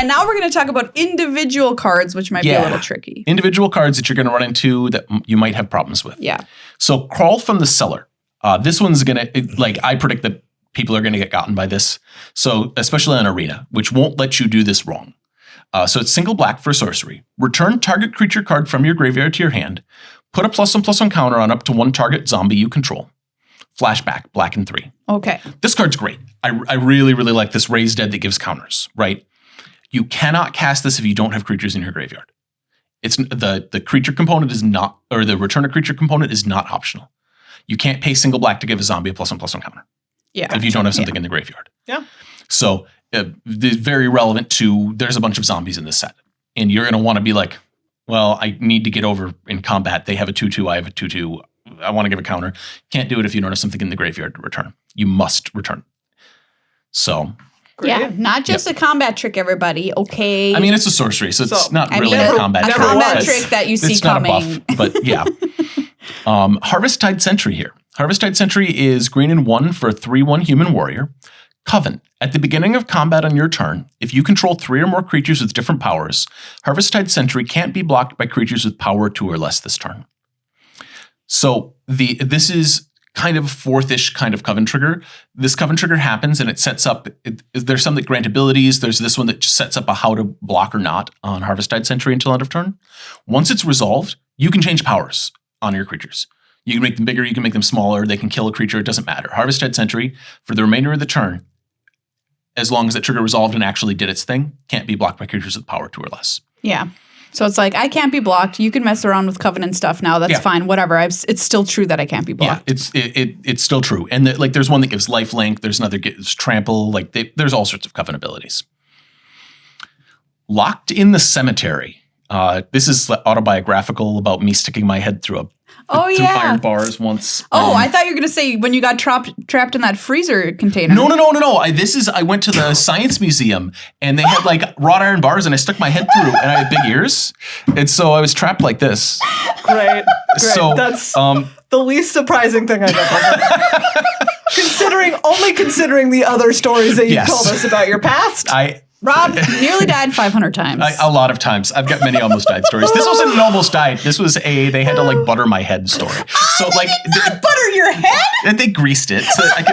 And now we're going to talk about individual cards, which might be a little tricky. Individual cards that you're going to run into that you might have problems with. Yeah. So Crawl from the Cellar. This one's going to, I predict that people are going to get gotten by this. So especially in Arena, which won't let you do this wrong. So it's single black for sorcery. Return target creature card from your graveyard to your hand. Put a +1/+1 counter on up to one target zombie you control. Flashback, black and 3. Okay. This card's great. I really, really like this Raise Dead that gives counters, right? You cannot cast this if you don't have creatures in your graveyard. It's the creature component is not, or the return a creature component is not optional. You can't pay single black to give a zombie a +1/+1 counter. Yeah. If you don't have something in the graveyard. Yeah. So it's very relevant to, there's a bunch of zombies in this set. And you're going to want to be like, well, I need to get over in combat. They have a 2/2, I have a 2/2. I want to give a counter. Can't do it if you don't have something in the graveyard to return. You must return. So. Great. Yeah, not just a combat trick, everybody. Okay. I mean, it's a sorcery, so it's not really a combat trick. A combat trick that you see coming. Not a buff, but yeah. Harvesttide Sentry here. Harvesttide Sentry is green and 1 for a 3/1 human warrior. Coven. At the beginning of combat on your turn, if you control 3 or more creatures with different powers, Harvesttide Sentry can't be blocked by creatures with power 2 or less this turn. So this is kind of 4th-ish kind of Coven trigger. This Coven trigger happens and it sets up, there's some that grant abilities. There's this one that just sets up a how to block or not on Harvesttide Sentry until end of turn. Once it's resolved, you can change powers on your creatures. You can make them bigger, you can make them smaller, they can kill a creature, it doesn't matter. Harvesttide Sentry, for the remainder of the turn, as long as that trigger resolved and actually did its thing, can't be blocked by creatures with power 2 or less. Yeah. So it's like, I can't be blocked. You can mess around with Covenant stuff now. That's fine. Whatever. It's still true that I can't be blocked. Yeah, it's still true. And there's one that gives lifelink. There's another that gives trample. There's all sorts of Coven abilities. Locked in the Cemetery. This is autobiographical about me sticking my head through through iron bars once. I thought you were going to say when you got trapped in that freezer container. No. I went to the Science Museum and they had wrought iron bars and I stuck my head through and I have big ears. And so I was trapped like this. Great. So that's the least surprising thing I've ever heard. considering the other stories that you've told us about your past. Rob nearly died 500 times. A lot of times. I've got many almost died stories. This wasn't an almost died. This was they had to butter my head story. So butter your head? And they greased it. So they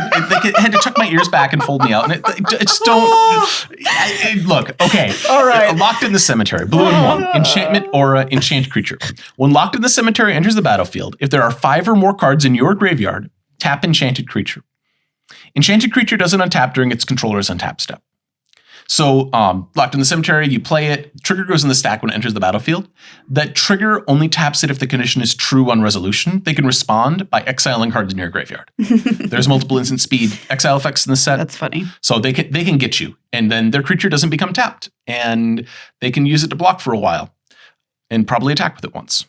had to chuck my ears back and fold me out. And it just don't look, okay. All right. Locked in the Cemetery. Blue and 1. Enchantment aura, enchant creature. When Locked in the Cemetery enters the battlefield, if there are 5 or more cards in your graveyard, tap enchanted creature. Enchanted creature doesn't untap during its controller's untap step. So Locked in the Cemetery, you play it, trigger goes in the stack when it enters the battlefield. That trigger only taps it if the condition is true on resolution. They can respond by exiling cards in your graveyard. There's multiple instant speed exile effects in the set. That's funny. So they can get you, and then their creature doesn't become tapped, and they can use it to block for a while, and probably attack with it once.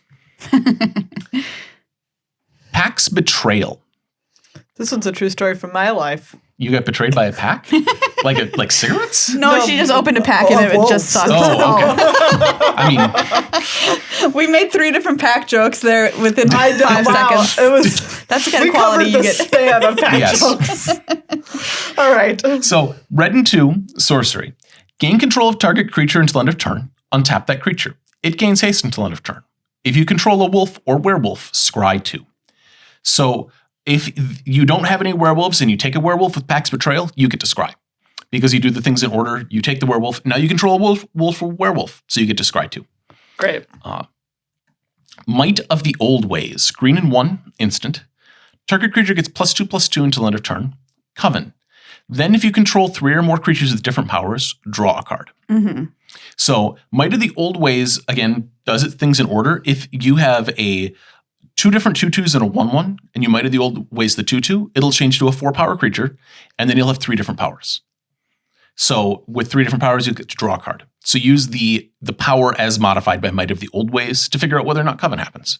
Pack's Betrayal. This one's a true story from my life. You got betrayed by a pack? like cigarettes? No, she just opened a pack and it just sucked. Oh, okay. I mean, we made 3 different pack jokes there within 5 seconds. It was that's the kind of quality you get. Span of pack jokes. All right. So red and 2, sorcery. Gain control of target creature until end of turn. Untap that creature. It gains haste until end of turn. If you control a wolf or werewolf, scry 2. So if you don't have any werewolves and you take a werewolf with Pack's Betrayal, you get to scry. Because you do the things in order, you take the werewolf. Now you control a wolf or werewolf, so you get to scry 2. Great. Might of the Old Ways. Green and 1, instant. Target creature gets +2/+2 until end of turn. Coven. Then if you control 3 or more creatures with different powers, draw a card. Mm-hmm. So Might of the Old Ways, again, does its things in order. If you have 2 different 2/2s and a 1/1, and you Might of the Old Ways the 2/2, it'll change to a 4-power creature, and then you'll have 3 different powers. So with 3 different powers, you get to draw a card. So use the power as modified by Might of the Old Ways to figure out whether or not Coven happens.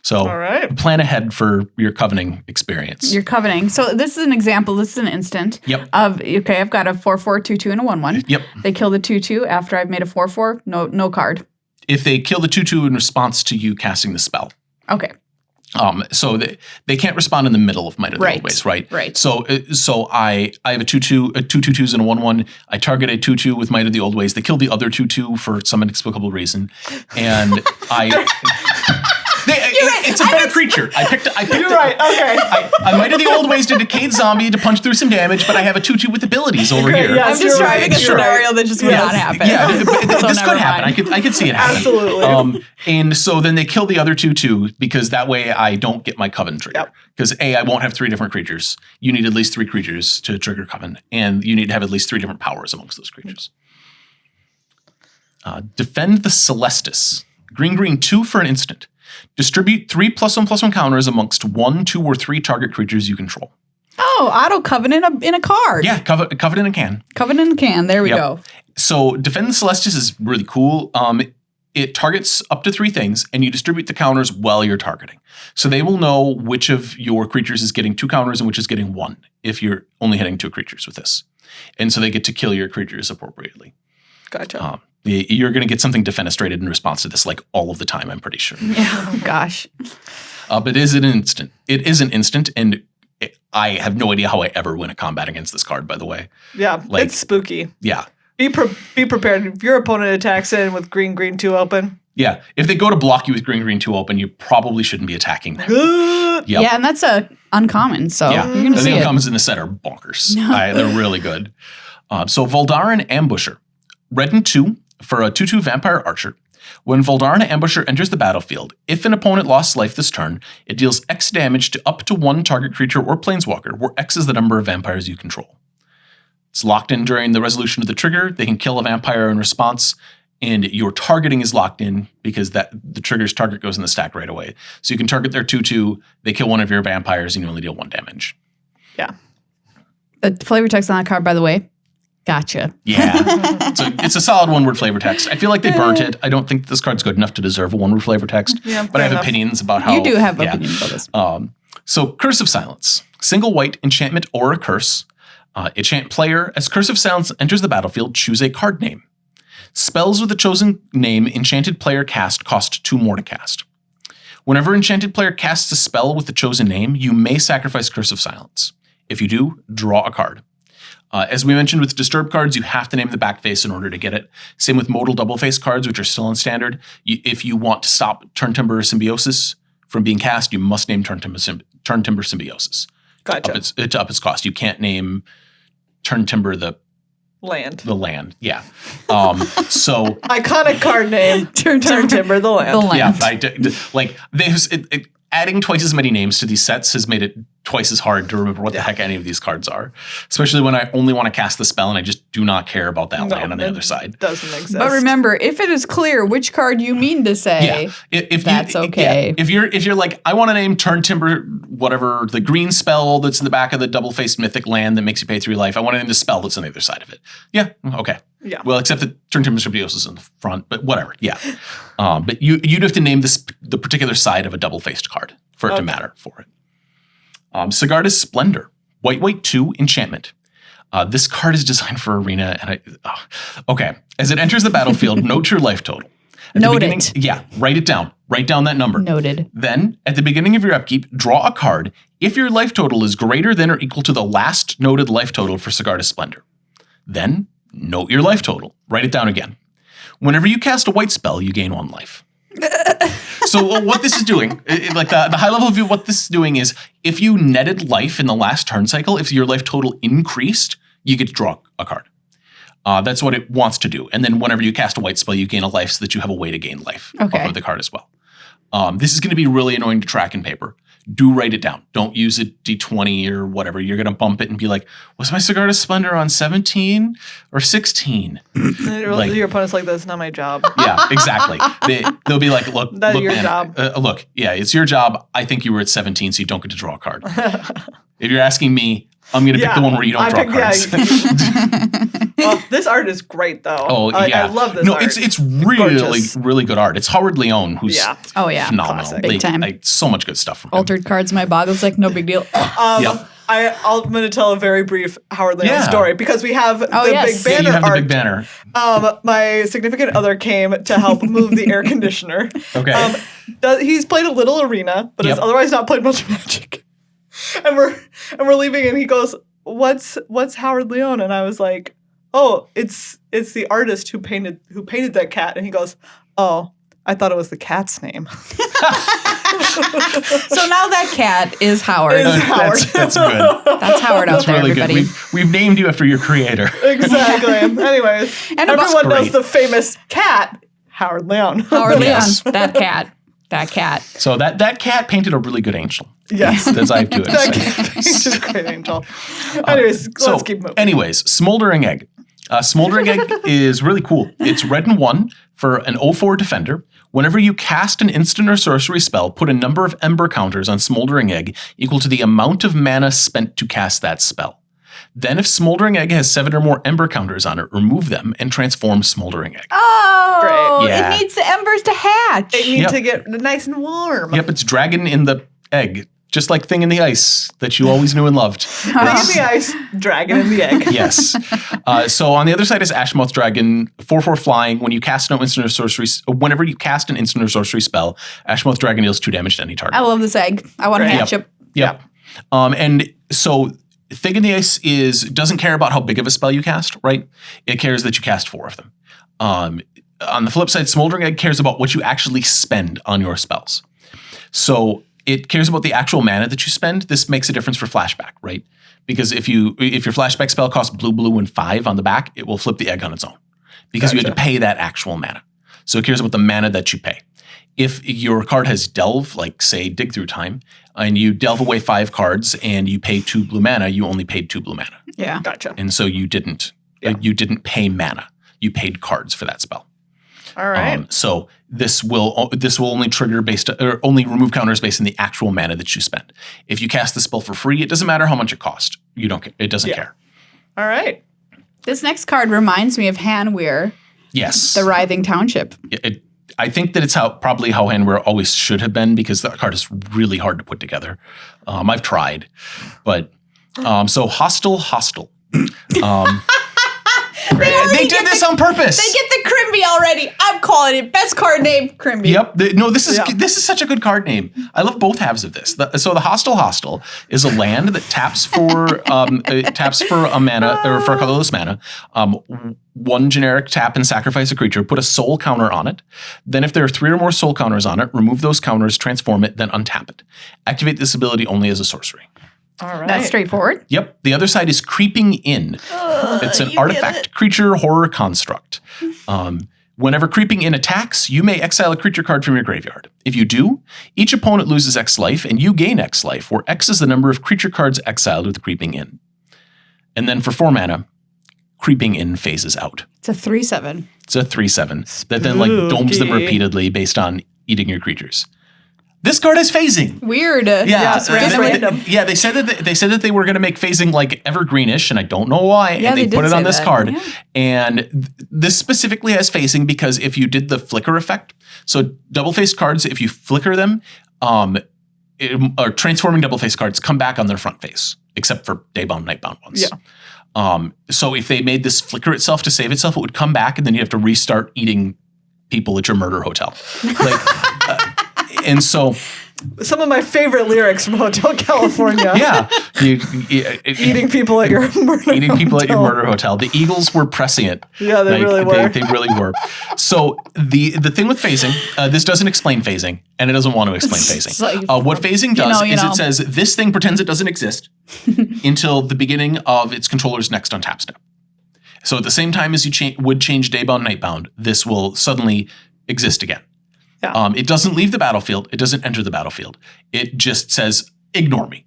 So all right. Plan ahead for your Covening experience. You're Covening. So this is an example. This is an instant of, okay, I've got a 4/4, 2/2, and a 1/1. Yep. They kill the 2/2 after I've made a 4/4, no card. If they kill the 2/2 in response to you casting the spell. Okay. So they can't respond in the middle of Might of the Old Ways, right? Right. So I have a 2/2, a 2/2s and a 1/1. I target a 2/2 with Might of the Old Ways. They kill the other 2/2 for some inexplicable reason, and it's a better creature. I picked. You're right. Okay. I Might of the Old Ways to Decayed Zombie to punch through some damage, but I have a 2/2 with abilities over here. Yes, I'm just you're driving right. a scenario that just would not happen. Yeah, So this never could happen. mind. I could see it happen. Absolutely. And so then they kill the other 2/2 because that way I don't get my Coven trigger. Because I won't have 3 different creatures. You need at least 3 creatures to trigger Coven, and you need to have at least 3 different powers amongst those creatures. Defend the Celestis. Green 2 for an instant. Distribute 3 +1/+1 counters amongst 1, 2, or 3 target creatures you control. Oh, auto Covenant in a card. Yeah, Coven in a can. Covenant in a can. There we go. So Defend the Celestis is really cool. It targets up to 3 things, and you distribute the counters while you're targeting. So they will know which of your creatures is getting 2 counters and which is getting 1 if you're only hitting 2 creatures with this. And so they get to kill your creatures appropriately. Gotcha. You're going to get something defenestrated in response to this like all of the time, I'm pretty sure. Oh, gosh. But it is an instant. It is an instant, and I have no idea how I ever win a combat against this card, by the way. Yeah, Like- it's spooky. Yeah. Be prepared. If your opponent attacks in with green 2 open. Yeah. If they go to block you with green 2 open, you probably shouldn't be attacking them. Yep. Yeah, and that's uncommon, so Yeah. you're going to The see it. uncommons in the set are bonkers. They're really good. So Voldaren Ambusher. Red and 2 for a 2/2 Vampire Archer. When Voldaren Ambusher enters the battlefield, if an opponent lost life this turn, it deals X damage to up to 1 target creature or planeswalker, where X is the number of vampires you control. It's locked in during the resolution of the trigger. They can kill a vampire in response, and your targeting is locked in because the trigger's target goes in the stack right away. So you can target their 2/2, they kill one of your vampires, and you only deal 1 damage. Yeah. The flavor text on that card, by the way, gotcha. Yeah. So it's a solid 1-word flavor text. I feel like they burnt it. I don't think this card's good enough to deserve a 1-word flavor text. Yeah, but I have fair enough. opinions about how You do have yeah. opinions about this. So Curse of Silence. Single white enchantment or a curse. Enchant player. As Curse of Silence enters the battlefield, choose a card name. Spells with the chosen name enchanted player cast cost 2 more to cast. Whenever enchanted player casts a spell with the chosen name, you may sacrifice Curse of Silence. If you do, draw a card. As we mentioned with Disturb cards, you have to name the back face in order to get it. Same with modal double face cards, which are still in standard. If you want to stop Turntimber Symbiosis from being cast, you must name Turntimber Symbiosis. Gotcha. To up its cost. You can't name Turntimber the land. Yeah. So Iconic card name. Turntimber the land. Yeah. Adding twice as many names to these sets has made it twice as hard to remember what the heck any of these cards are. Especially when I only want to cast the spell and I just do not care about that land on the other side. Doesn't exist. But remember, if it is clear which card you mean to say, that's okay. Yeah. If you're like, I want to name Turntimber, whatever, the green spell that's in the back of the double-faced mythic land that makes you pay 3 life, I want to name the spell that's on the other side of it. Yeah, okay. Yeah. Well, except that Turntimber Symbiosis is in the front, but whatever. Yeah. But you'd have to name the particular side of a double-faced card for it to matter for it. Sigarda's Splendor. White 2 enchantment. This card is designed for Arena, and okay. As it enters the battlefield, note your life total. Note it. Yeah, write it down. Write down that number. Noted. Then, at the beginning of your upkeep, draw a card if your life total is greater than or equal to the last noted life total for Sigarda's Splendor. Then, note your life total. Write it down again. Whenever you cast a white spell, you gain 1 life. So what this is doing, the high level view, what this is doing is if you netted life in the last turn cycle, if your life total increased, you get to draw a card. That's what it wants to do. And then whenever you cast a white spell, you gain a life so that you have a way to gain life off of the card as well. This is going to be really annoying to track in paper. Do write it down. Don't use a D20 or whatever. You're going to bump it and be like, was my Sigarda's Splendor on 17 or 16? Your opponent's like, that's not my job. Yeah, exactly. They'll be like, look, That's your man, job. Look, yeah, it's your job. I think you were at 17, so you don't get to draw a card. If you're asking me, I'm going to pick the one where you don't draw cards. Well, this art is great, though. Oh, yeah. I love this art. It's really, gorgeous. really good art. It's Howard Leone, who's Oh, yeah. phenomenal. Classic. Big time. So much good stuff from him. Altered cards, my boggles, like, no big deal. Yep. I'm going to tell a very brief Howard Leon story because we have the big banner. You have the big banner. My significant other came to help move the air conditioner. Okay. He's played a little Arena, but has otherwise not played much Magic. And we're leaving, and he goes, "What's Howard Leon?" And I was like, "Oh, it's the artist who painted that cat." And he goes, "Oh, I thought it was the cat's name." So now that cat is Howard. That's good. That's Howard out there, really everybody. good. We've named you after your creator. Exactly. Anyways, And everyone knows great. the famous cat, Howard Leon. Howard Yes. Leon, that cat. So that cat painted a really good angel. Yes. As I do it. That cat painted a great angel. Anyways, let's keep moving. Anyways, Smoldering Egg. Smoldering Egg is really cool. It's red and 1 for an 0/4 defender. Whenever you cast an instant or sorcery spell, put a number of ember counters on Smoldering Egg equal to the amount of mana spent to cast that spell. Then if Smoldering Egg has 7 or more ember counters on it, remove them and transform Smoldering Egg. Oh, Great. Yeah. It needs the embers to hatch. It needs to get nice and warm. Yep, it's dragon in the egg. Just like Thing in the Ice that you always knew and loved. Thing in the ice, dragon in the egg. Yes. So on the other side is Ashmouth Dragon, 4/4 flying. When you cast no instant or sorcery, whenever you cast an instant or sorcery spell, Ashmouth Dragon deals 2 damage to any target. I love this egg. I want to hatch it. Yep. And so Thing in the Ice doesn't care about how big of a spell you cast, right? It cares that you cast 4 of them. On the flip side, Smoldering Egg cares about what you actually spend on your spells. So it cares about the actual mana that you spend. This makes a difference for Flashback, right? Because if your Flashback spell costs blue, and 5 on the back, it will flip the egg on its own because you had to pay that actual mana. So it cares about the mana that you pay. If your card has Delve, like say Dig Through Time, and you delve away 5 cards and you pay 2 blue mana, you only paid 2 blue mana. Yeah. Gotcha. And so you didn't pay mana. You paid cards for that spell. All right. So this will only trigger only remove counters based on the actual mana that you spend. If you cast the spell for free, it doesn't matter how much it costs. You don't care. It doesn't care. All right. This next card reminds me of Hanweir, Yes. the Writhing Township. I think that it's probably how Hanweir always should have been because that card is really hard to put together. I've tried, but so hostile. They did this on purpose. They get the Crimby already. I'm calling it best card name, Crimby. Yep. This is such a good card name. I love both halves of this. So the hostile is a land that taps for a mana or for a colorless mana. 1 generic tap and sacrifice a creature. Put a soul counter on it. Then if there are 3 or more soul counters on it, remove those counters, transform it, then untap it. Activate this ability only as a sorcery. All right. That's straightforward. Yep. The other side is Creeping In. It's an artifact creature horror construct. Whenever Creeping In attacks, you may exile a creature card from your graveyard. If you do, each opponent loses X life and you gain X life, where X is the number of creature cards exiled with Creeping In. And then for 4 mana, Creeping In phases out. It's a 3/7. It's a 3/7 that then domes them repeatedly based on eating your creatures. This card is phasing. Weird. Yeah, Just random. They said that they were going to make phasing like evergreenish, and I don't know why. Yeah, and they they put did it on say this that. card, Yeah. and this specifically has phasing because if you did the flicker effect, so double-faced cards, if you flicker them, or transforming double-faced cards come back on their front face, except for Daybound, Nightbound ones. Yeah. So if they made this flicker itself to save itself, it would come back, and then you have to restart eating people at your murder hotel. And so. Some of my favorite lyrics from Hotel California. Yeah. Eating people at your murder hotel. The Eagles were pressing it. Yeah, they really were. They really were. So the thing with phasing, this doesn't explain phasing, and it doesn't want to explain phasing. What phasing does is it says this thing pretends it doesn't exist until the beginning of its controller's next untap step. So at the same time as you would change Daybound, Nightbound, this will suddenly exist again. Yeah. It doesn't leave the battlefield. It doesn't enter the battlefield. It just says, ignore me.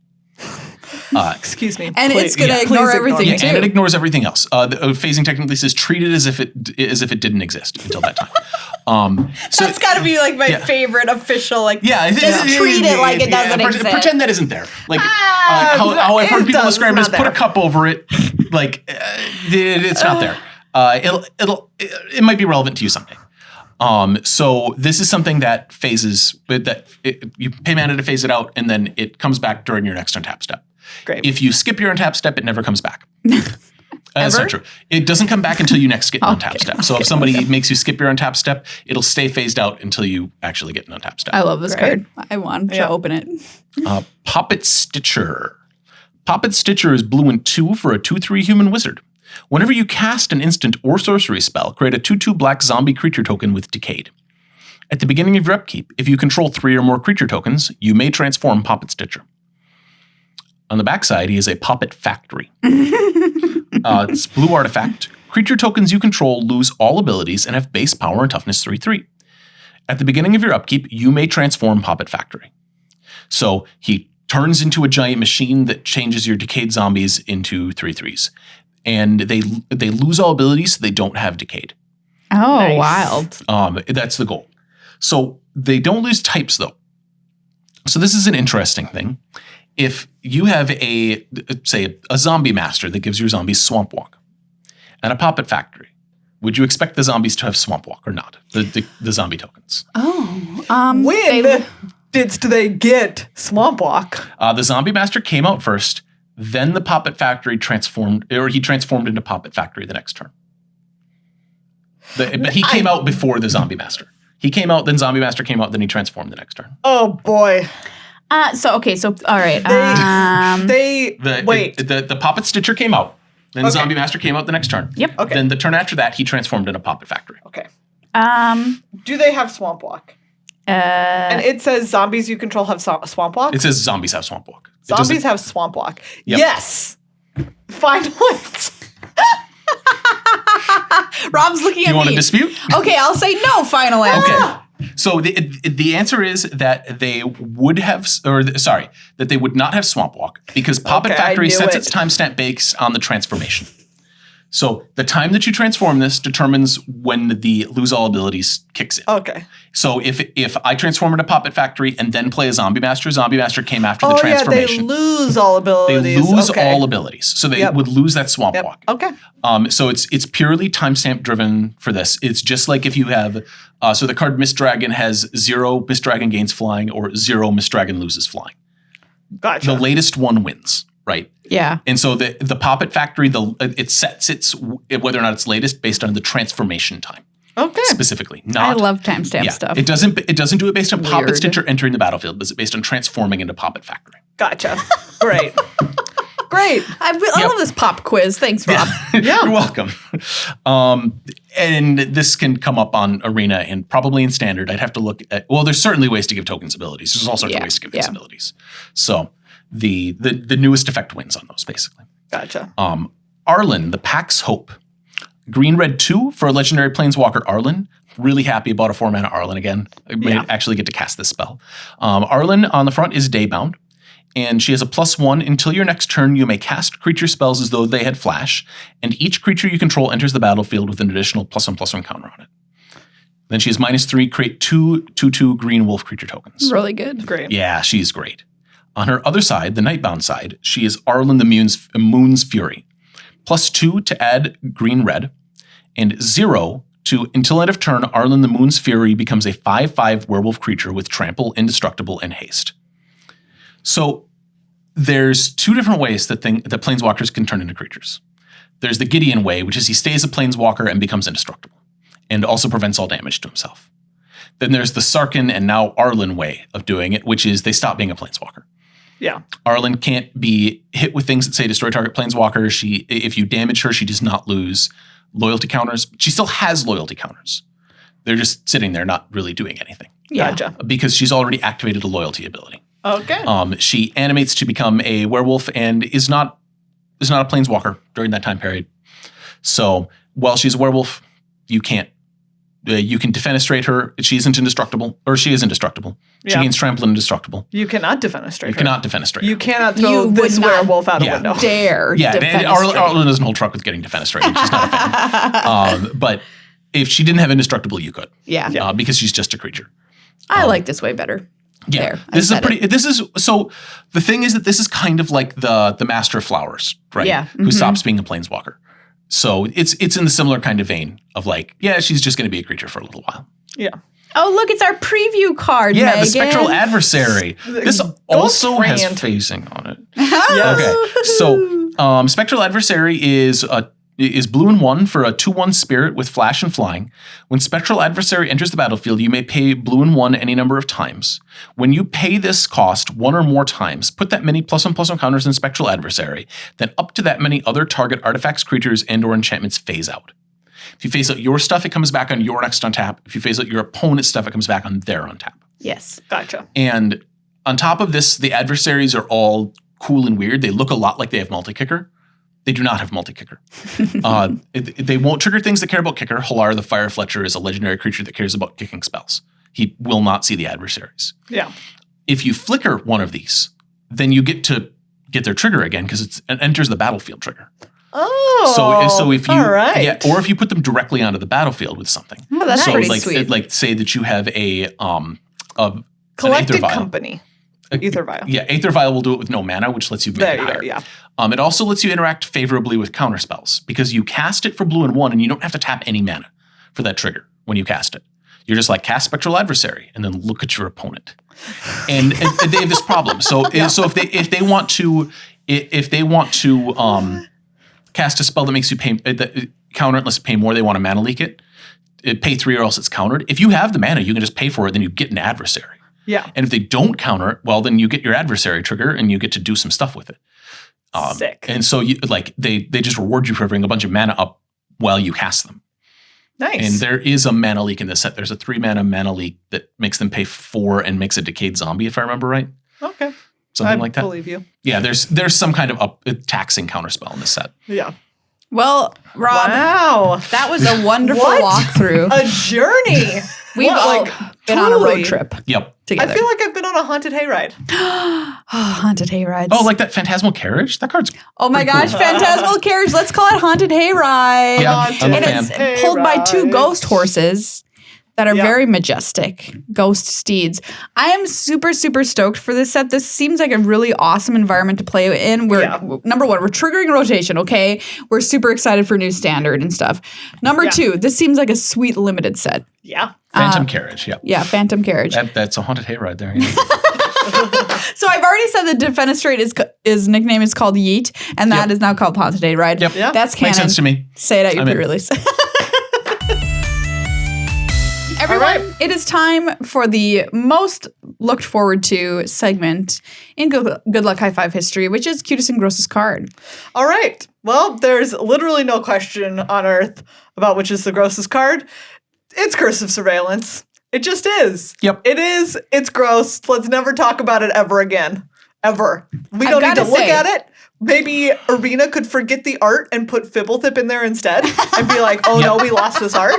Excuse me. And it's going to ignore everything too. And it ignores everything else. The phasing technically says treat it as if it didn't exist until that time. So that's got to be like my favorite official, just treat it like it doesn't exist. Pretend that isn't there. Like how I've heard people describe it is put a cup over it. It's not there. It might be relevant to you someday. So this is something that phases, you pay mana to phase it out, and then it comes back during your next untap step. Great. If you skip your untap step, it never comes back. That's Ever? not true. It doesn't come back until you next get an untap step. So if somebody makes you skip your untap step, it'll stay phased out until you actually get an untap step. I love this Great. card. I want to Yeah. open it. Poppet Stitcher. Poppet Stitcher is blue and 2 for a 2/3 human wizard. Whenever you cast an instant or sorcery spell, create a 2/2 black zombie creature token with Decayed. At the beginning of your upkeep, if you control 3 or more creature tokens, you may transform Poppet Stitcher. On the backside, he is a Poppet Factory. It's blue artifact. Creature tokens you control lose all abilities and have base power and toughness 3/3. At the beginning of your upkeep, you may transform Poppet Factory. So he turns into a giant machine that changes your decayed zombies into 3/3s. And they lose all abilities, so they don't have decayed. Oh, Nice. wild. That's the goal. So they don't lose types, though. So this is an interesting thing. If you have a zombie master that gives your zombies Swamp Walk and a Poppet Factory, would you expect the zombies to have Swamp Walk or not? The zombie tokens. Oh. When did they get Swamp Walk? The zombie master came out first, then the Poppet Factory transformed into Poppet Factory the next turn. But he came out before the zombie master. He came out, then zombie master came out, then he transformed the next turn. Oh boy. So all right. The Poppet Stitcher came out. Then Okay. Zombie Master came out the next turn. Yep. Okay. Then the turn after that, he transformed into Poppet Factory. Okay. Um. Do they have Swamp Walk? And it says zombies you control have Swamp Walk? It says zombies have Swamp Walk. It Zombies doesn't- have Swamp Walk. Yep. Yes. Final answer. Rob's looking Do at you want me. to dispute? Okay, I'll say no. Final answer. Okay. So the answer is that they would have, that they would not have Swamp Walk because Poppet Okay, I Factory knew sets it. its timestamp based on the transformation. So the time that you transform this determines when the lose all abilities kicks in. Okay. So if I transform into Poppet Factory and then play a Zombie Master came after the Oh yeah, they transformation. lose all They abilities. lose Okay. all abilities. So they Yep. would lose that Swamp Yep. Walk. Okay. So it's purely timestamp driven for this. It's just like if you have, so the card Mist Dragon has 0 Mist Dragon gains flying or 0 Mist Dragon loses flying. Gotcha. The latest one wins, right? Yeah. And so the Poppet Factory, it sets whether or not it's latest based on the transformation time Okay. specifically. I Not, love timestamp yeah, stuff. It doesn't do it based on Poppet Weird. Stitcher entering the battlefield, but it's based on transforming into Poppet Factory. Gotcha. Great. Great. I love this pop quiz. Thanks, Rob. Yeah. You're welcome. And this can come up on Arena and probably in Standard. I'd have to look at, well, there's certainly ways to give tokens abilities. There's all sorts of Yeah, ways to give yeah. these abilities. So the newest effect wins on those, basically. Gotcha. Arlen, the Pax Hope. Green-red 2 for a legendary Planeswalker Arlen. Really happy about a 4-mana Arlen again. I may actually get to cast this spell. Arlen on the front is Daybound. And she has a +1 until your next turn. You may cast creature spells as though they had flash, and each creature you control enters the battlefield with an additional +1/+1 counter on it. Then she has -3. Create 2/2 green wolf creature tokens. Really good. Great. Yeah, she's great. On her other side, the Nightbound side, she is Arlen the Moon's Fury. +2 to add green-red, and 0 to until end of turn. Arlen the Moon's Fury becomes a 5/5 werewolf creature with trample, indestructible, and haste. So there's 2 different ways that planeswalkers can turn into creatures. There's the Gideon way, which is he stays a planeswalker and becomes indestructible, and also prevents all damage to himself. Then there's the Sarkin and now Arlen way of doing it, which is they stop being a planeswalker. Yeah. Arlen can't be hit with things that say destroy target planeswalker. If you damage her, she does not lose loyalty counters. She still has loyalty counters. They're just sitting there not really doing anything Yeah. Gotcha. because she's already activated a loyalty ability. Okay. She animates to become a werewolf and is not a planeswalker during that time period. So while she's a werewolf, you can defenestrate her. She is indestructible. She Yeah. gains trample and indestructible. You cannot defenestrate You her. cannot defenestrate her. You cannot throw You would this not werewolf out a Yeah. window. Dare. Yeah, and defenestrate. Arlen doesn't hold truck with getting defenestrated. She's not a fan. But if she didn't have indestructible, you could. Yeah. Because she's just a creature. I like this way better. Yeah, There, I said it. So the thing is that this is kind of like the Master of Flowers, right? Yeah. Who stops being a planeswalker. So it's in the similar kind of vein of like, yeah, she's just going to be a creature for a little while. Yeah. Oh, look, it's our preview card, Yeah, Megan. the Spectral Adversary. This also has brand. phasing on it. Yes. Okay, so Spectral Adversary is blue and 1 for a 2/1 spirit with flash and flying. When Spectral Adversary enters the battlefield, you may pay blue and 1 any number of times. When you pay this cost 1 or more times, put that many +1/+1 counters in Spectral Adversary, then up to that many other target artifacts, creatures, and/or enchantments phase out. If you phase out your stuff, it comes back on your next untap. If you phase out your opponent's stuff, it comes back on their untap. Yes. Gotcha. And on top of this, the adversaries are all cool and weird. They look a lot like they have multi-kicker. They do not have multi-kicker. They won't trigger things that care about kicker. Halar the Fire Fletcher is a legendary creature that cares about kicking spells. He will not see the adversaries. Yeah. If you flicker one of these, then you get to get their trigger again because it enters the battlefield trigger. Oh. So if you all right. or if you put them directly onto the battlefield with something. Oh, that's So pretty like sweet. like say that you have an Collected Aether Vial. Company. Aether Vial. Yeah, Aether Vial will do it with no mana, which lets you make There it you higher. go. Yeah. It also lets you interact favorably with counter spells because you cast it for blue and 1 and you don't have to tap any mana for that trigger when you cast it. You're just like cast Spectral Adversary and then look at your opponent. And they have this problem. So if they want to cast a spell that makes you pay counter it unless you pay more, they want to mana leak it. Pay 3 or else it's countered. If you have the mana, you can just pay for it, then you get an adversary. Yeah. And if they don't counter it, well, then you get your adversary trigger and you get to do some stuff with it. Sick. And so they just reward you for bringing a bunch of mana up while you cast them. Nice. And there is a mana leak in this set. There's a 3-mana mana leak that makes them pay 4 and makes a Decayed zombie, if I remember right. Okay. Something like that. I believe you. Yeah, there's some kind of taxing counterspell in this set. Yeah. Well, Rob, Wow. that was a wonderful What? walkthrough. A journey. We've What, all been on a road totally. trip Yep. together. I feel like I've been on a haunted hayride. Oh, haunted hayrides. Oh, like that Phantasmal Carriage? That card's Oh my pretty gosh, cool. Phantasmal Carriage. Let's call it Haunted Hayride. Yeah, I'm a And fan. it's pulled by 2 Hayride. ghost horses that are Yeah. very majestic, ghost steeds. I am super, super stoked for this set. This seems like a really awesome environment to play in. Number 1, we're triggering rotation, okay? We're super excited for new standard and stuff. Number 2, this seems like a sweet limited set. Yeah. Phantom Carriage. Yeah. Yeah, Phantom Carriage. That's a haunted hayride there. Yeah. So I've already said the Defenestrate is nickname is called Yeet, and that is now called Haunted Hayride. Yep. Yeah. That's canon. Makes sense to me. Say it at your I'm in. pre-release. Everyone, right. it is time for the most looked forward to segment in Good Luck High Five history, which is Cutest and Grossest Card. All right. Well, there's literally no question on earth about which is the grossest card. It's Cursive Surveillance. It just is. Yep. It is. It's gross. Let's never talk about it ever again. Ever. We I've don't need to gotta look say- at it. Maybe Arena could forget the art and put Fibblethip in there instead and be like, oh no, we lost this art.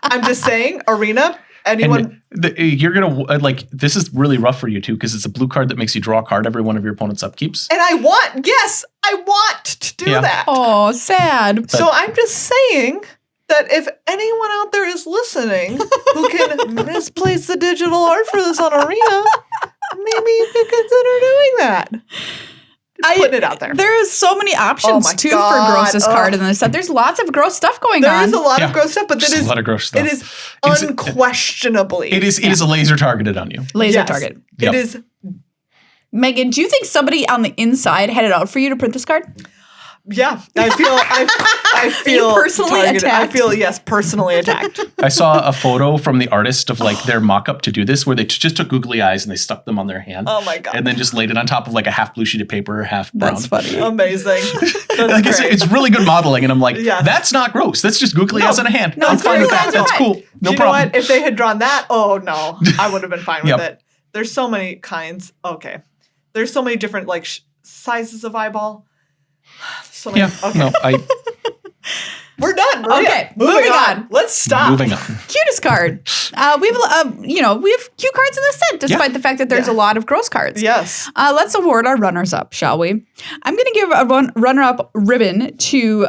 I'm just saying, Arena, anyone. And you're going to, this is really rough for you too, because it's a blue card that makes you draw a card every one of your opponent's upkeeps. And I want to do Yeah. that. Oh, sad. So I'm just saying that if anyone out there is listening who can misplace the digital art for this on Arena, maybe you could consider doing that. Putting it out there. There is so many options my too God. for Grossest Ugh. Card in this set. There's lots of gross stuff going There on. is a lot of Yeah. gross stuff, but Just that is a lot of gross stuff. it is It's- unquestionably. It is a laser targeted on you. Laser Yes. target. Yep. It is. Megan, do you think somebody on the inside had it out for you to print this card? Yeah, I feel personally targeted. attacked? I feel personally attacked. I saw a photo from the artist of their mock-up to do this where they just took googly eyes and they stuck them on their hand. Oh my God. And then just laid it on top of a half blue sheet of paper, half brown. That's funny. Amazing. That's Like I said, great. it's really good modeling, and I'm like, Yes. that's not gross. That's just googly eyes on a hand. No, I'm it's fine with googly that. eyes are That's fine. cool. No Do you problem. know what? If they had drawn that, oh no, I would have been fine with Yep. it. There's so many kinds. Okay. There's so many different sizes of eyeball. So many. Yeah. Okay. No, We're done. Maria. Okay, Moving moving on. on. Let's stop. moving on. Cutest card. We have cute cards in this set, despite the fact that there's Yeah. a lot of gross cards. Yes. Let's award our runners up, shall we? I'm going to give a runner up ribbon to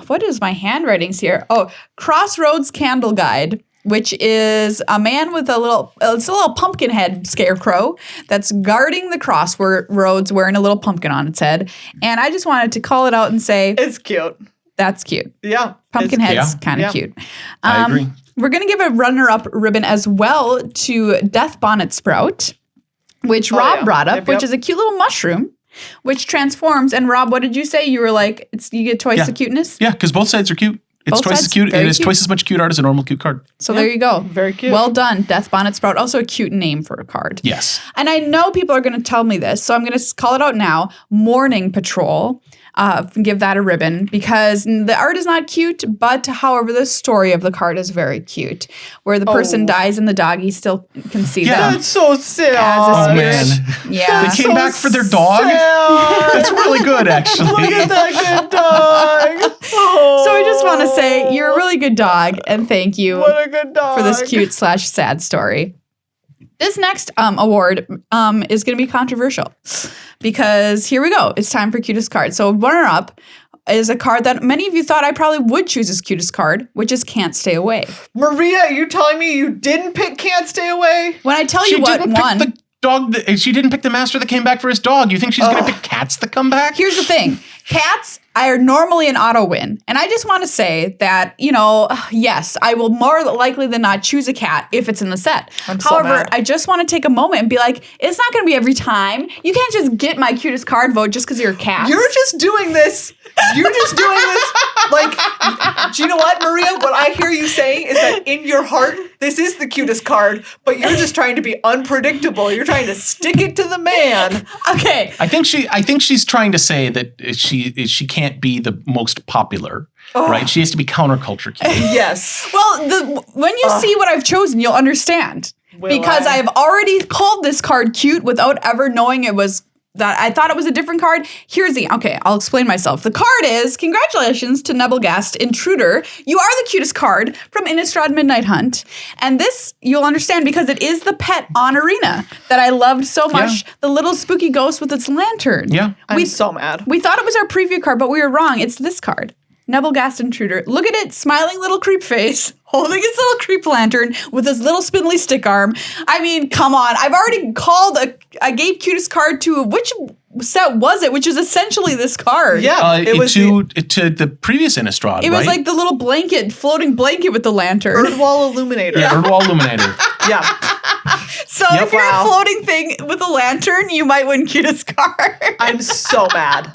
what is my handwritings here? Oh, Crossroads Candle Guide, which is a man with it's a little pumpkin head scarecrow that's guarding the crossroads wearing a little pumpkin on its head. And I just wanted to call it out and say, It's cute. that's cute. Yeah. Pumpkin It's- head's Yeah. kind of Yeah. cute. I agree. We're going to give a runner-up ribbon as well to Death Bonnet Sprout, which Rob brought up, which is a cute little mushroom, which transforms. And Rob, what did you say? You were like, you get twice the cuteness? Yeah, because both sides are cute. It's twice as cute. It is twice as much cute art as a normal cute card. So there you go. Very cute. Well done. Death Bonnet Sprout. Also a cute name for a card. Yes. And I know people are going to tell me this, so I'm going to call it out now. Morning Patrol. Give that a ribbon because the art is not cute, but however, the story of the card is very cute. Where the person dies and the doggy still can see them. That's so sad. As a man. Yeah. They came back for their dog. That's really good, actually. Look at that good dog. Oh. So I just want to say you're a really good dog, and thank you What a good dog. for this cute/sad story. This next award is going to be controversial because here we go. It's time for cutest card. So runner-up is a card that many of you thought I probably would choose as cutest card, which is Can't Stay Away. Maria, are you telling me you didn't pick Can't Stay Away? When I tell you what won, the dog. She didn't pick the master that came back for his dog. You think she's going to pick cats that come back? here's the thing. Cats are normally an auto win. And I just want to say that, yes, I will more likely than not choose a cat if it's in the set. However, I just want to take a moment and be like, it's not going to be every time. You can't just get my cutest card vote just because you're a cat. You're just doing this. You're just doing this. Like, do you know what, Maria? What I hear you saying is that in your heart, this is the cutest card, but you're just trying to be unpredictable. You're trying to stick it to the man. Okay. I think she's trying to say that she can't be the most popular, right? She has to be counterculture cute. Yes. Well, when you see what I've chosen, you'll understand. Because I have already called this card cute without ever knowing it was that I thought it was a different card. I'll explain myself. The card is, congratulations to Nebelgast Intruder. You are the cutest card from Innistrad Midnight Hunt. And this, you'll understand because it is the pet on Arena that I loved so much. Yeah. The little spooky ghost with its lantern. Yeah. I'm so mad. We thought it was our preview card, but we were wrong. It's this card. Nebelgast Intruder. Look at it, smiling little creep face, holding its little creep lantern with his little spindly stick arm. I mean, come on. I've already I gave cutest card to which set was it? Which is essentially this card. Yeah, it was to the previous Innistrad. It was like the little floating blanket with the lantern. Erdwall Illuminator. Yeah, Erdwall Illuminator. Yeah. So if you're a floating thing with a lantern, you might win cutest card. I'm so mad.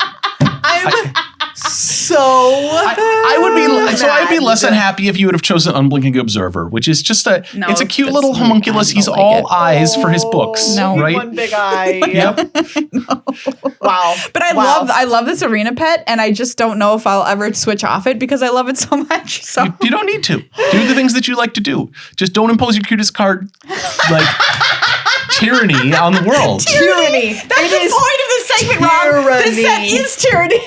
I'd be less unhappy if you would have chosen Unblinking Observer, which is just it's a cute little homunculus. He's all eyes for his books, right? One big eye. Yep. No. Wow. But I love this arena pet, and I just don't know if I'll ever switch off it because I love it so much. So you don't need to do the things that you like to do. Just don't impose your cutest card like tyranny on the world. Tyranny. That's the point of this segment, Rob. This set is tyranny.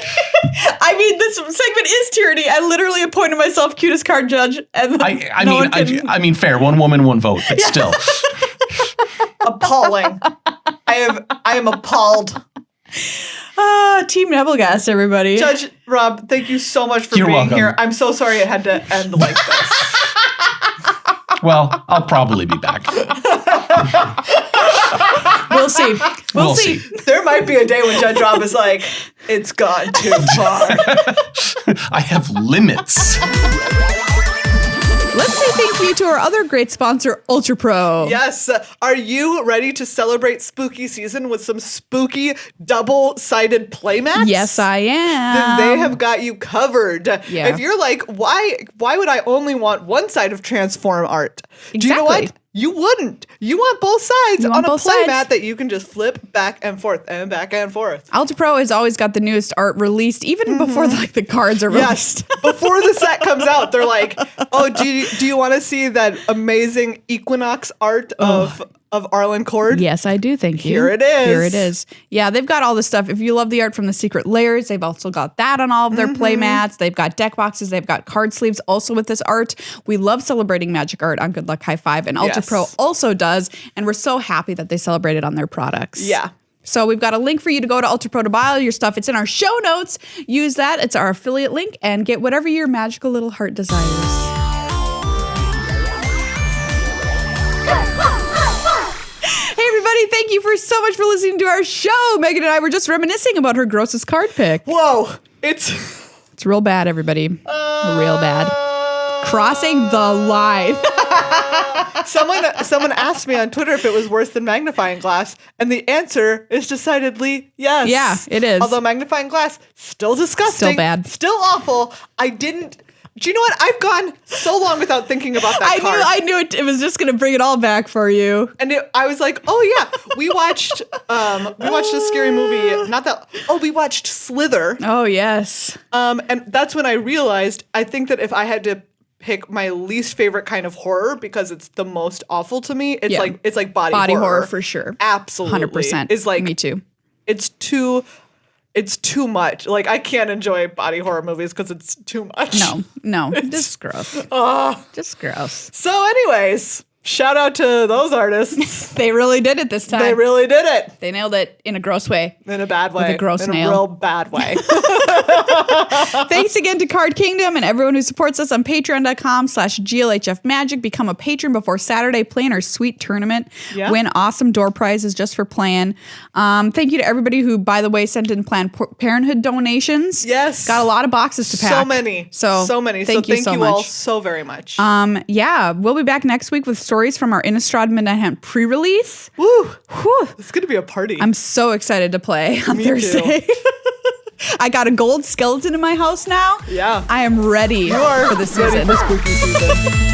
I mean, this segment is tyranny. I literally appointed myself cutest card judge, and I mean, fair. One woman, one vote, but still appalling. I am appalled. Team Nebelgast, everybody. Judge Rob, thank you so much for You're being welcome. here. I'm so sorry it had to end like this. Well, I'll probably be back. We'll see. We'll see. There might be a day when Judge Rob is like, it's gone too far. I have limits. Let's say thank you to our other great sponsor, Ultra Pro. Yes. Are you ready to celebrate spooky season with some spooky double-sided playmats? Yes, I am. Then they have got you covered. Yeah. If you're like, why would I only want one side of transform art? Exactly. Do you know what? You wouldn't. You want both sides on a playmat that you can just flip back and forth and back and forth. Ultra Pro has always got the newest art released, even before the cards are released. Yes. Before the set comes out, they're like, oh, do you want to see that amazing Equinox art of Arlen Cord? Yes, I do. Thank you. Here it is. Here it is. Yeah, they've got all this stuff. If you love the art from the Secret Layers, they've also got that on all of their playmats. They've got deck boxes. They've got card sleeves also with this art. We love celebrating magic art on Good Luck High Five, and Ultra Pro also does. And we're so happy that they celebrate it on their products. Yeah. So we've got a link for you to go to Ultra Pro to buy all your stuff. It's in our show notes. Use that. It's our affiliate link and get whatever your magical little heart desires. Thank you so much for listening to our show. Meghan and I were just reminiscing about her grossest card pick. Whoa. It's real bad, everybody. Real bad. Crossing the line. Someone asked me on Twitter if it was worse than magnifying glass, and the answer is decidedly yes. Yeah, it is. Although magnifying glass, still disgusting. Still bad. Still awful. Do you know what? I've gone so long without thinking about that card. I knew it was just going to bring it all back for you. And I was like, oh yeah, we watched a scary movie. We watched Slither. Oh, yes. And that's when I realized, I think that if I had to pick my least favorite kind of horror because it's the most awful to me, it's like body horror. Body horror for sure. Absolutely. 100%. It's like, me too. It's too much. Like, I can't enjoy body horror movies because it's too much. No. Just gross. Just gross. So anyways, shout out to those artists. They really did it this time. They really did it. They nailed it in a gross way. In a bad way. With a gross nail. In a real bad way. Thanks again to Card Kingdom and everyone who supports us on patreon.com/GLHF Magic. Become a patron before Saturday. Play in our sweet tournament. Yeah. Win awesome door prizes just for playing. Thank you to everybody who, by the way, sent in Planned Parenthood donations. Yes. Got a lot of boxes to pack. So many. So many. Thank you all so very much. Yeah. We'll be back next week with stories from our Innistrad Midnight Hunt pre-release. Woo. Whew. It's going to be a party. I'm so excited to play on Thursday. Too. I got a gold skeleton in my house now. Yeah. I am ready for the season. Ready for spooky season.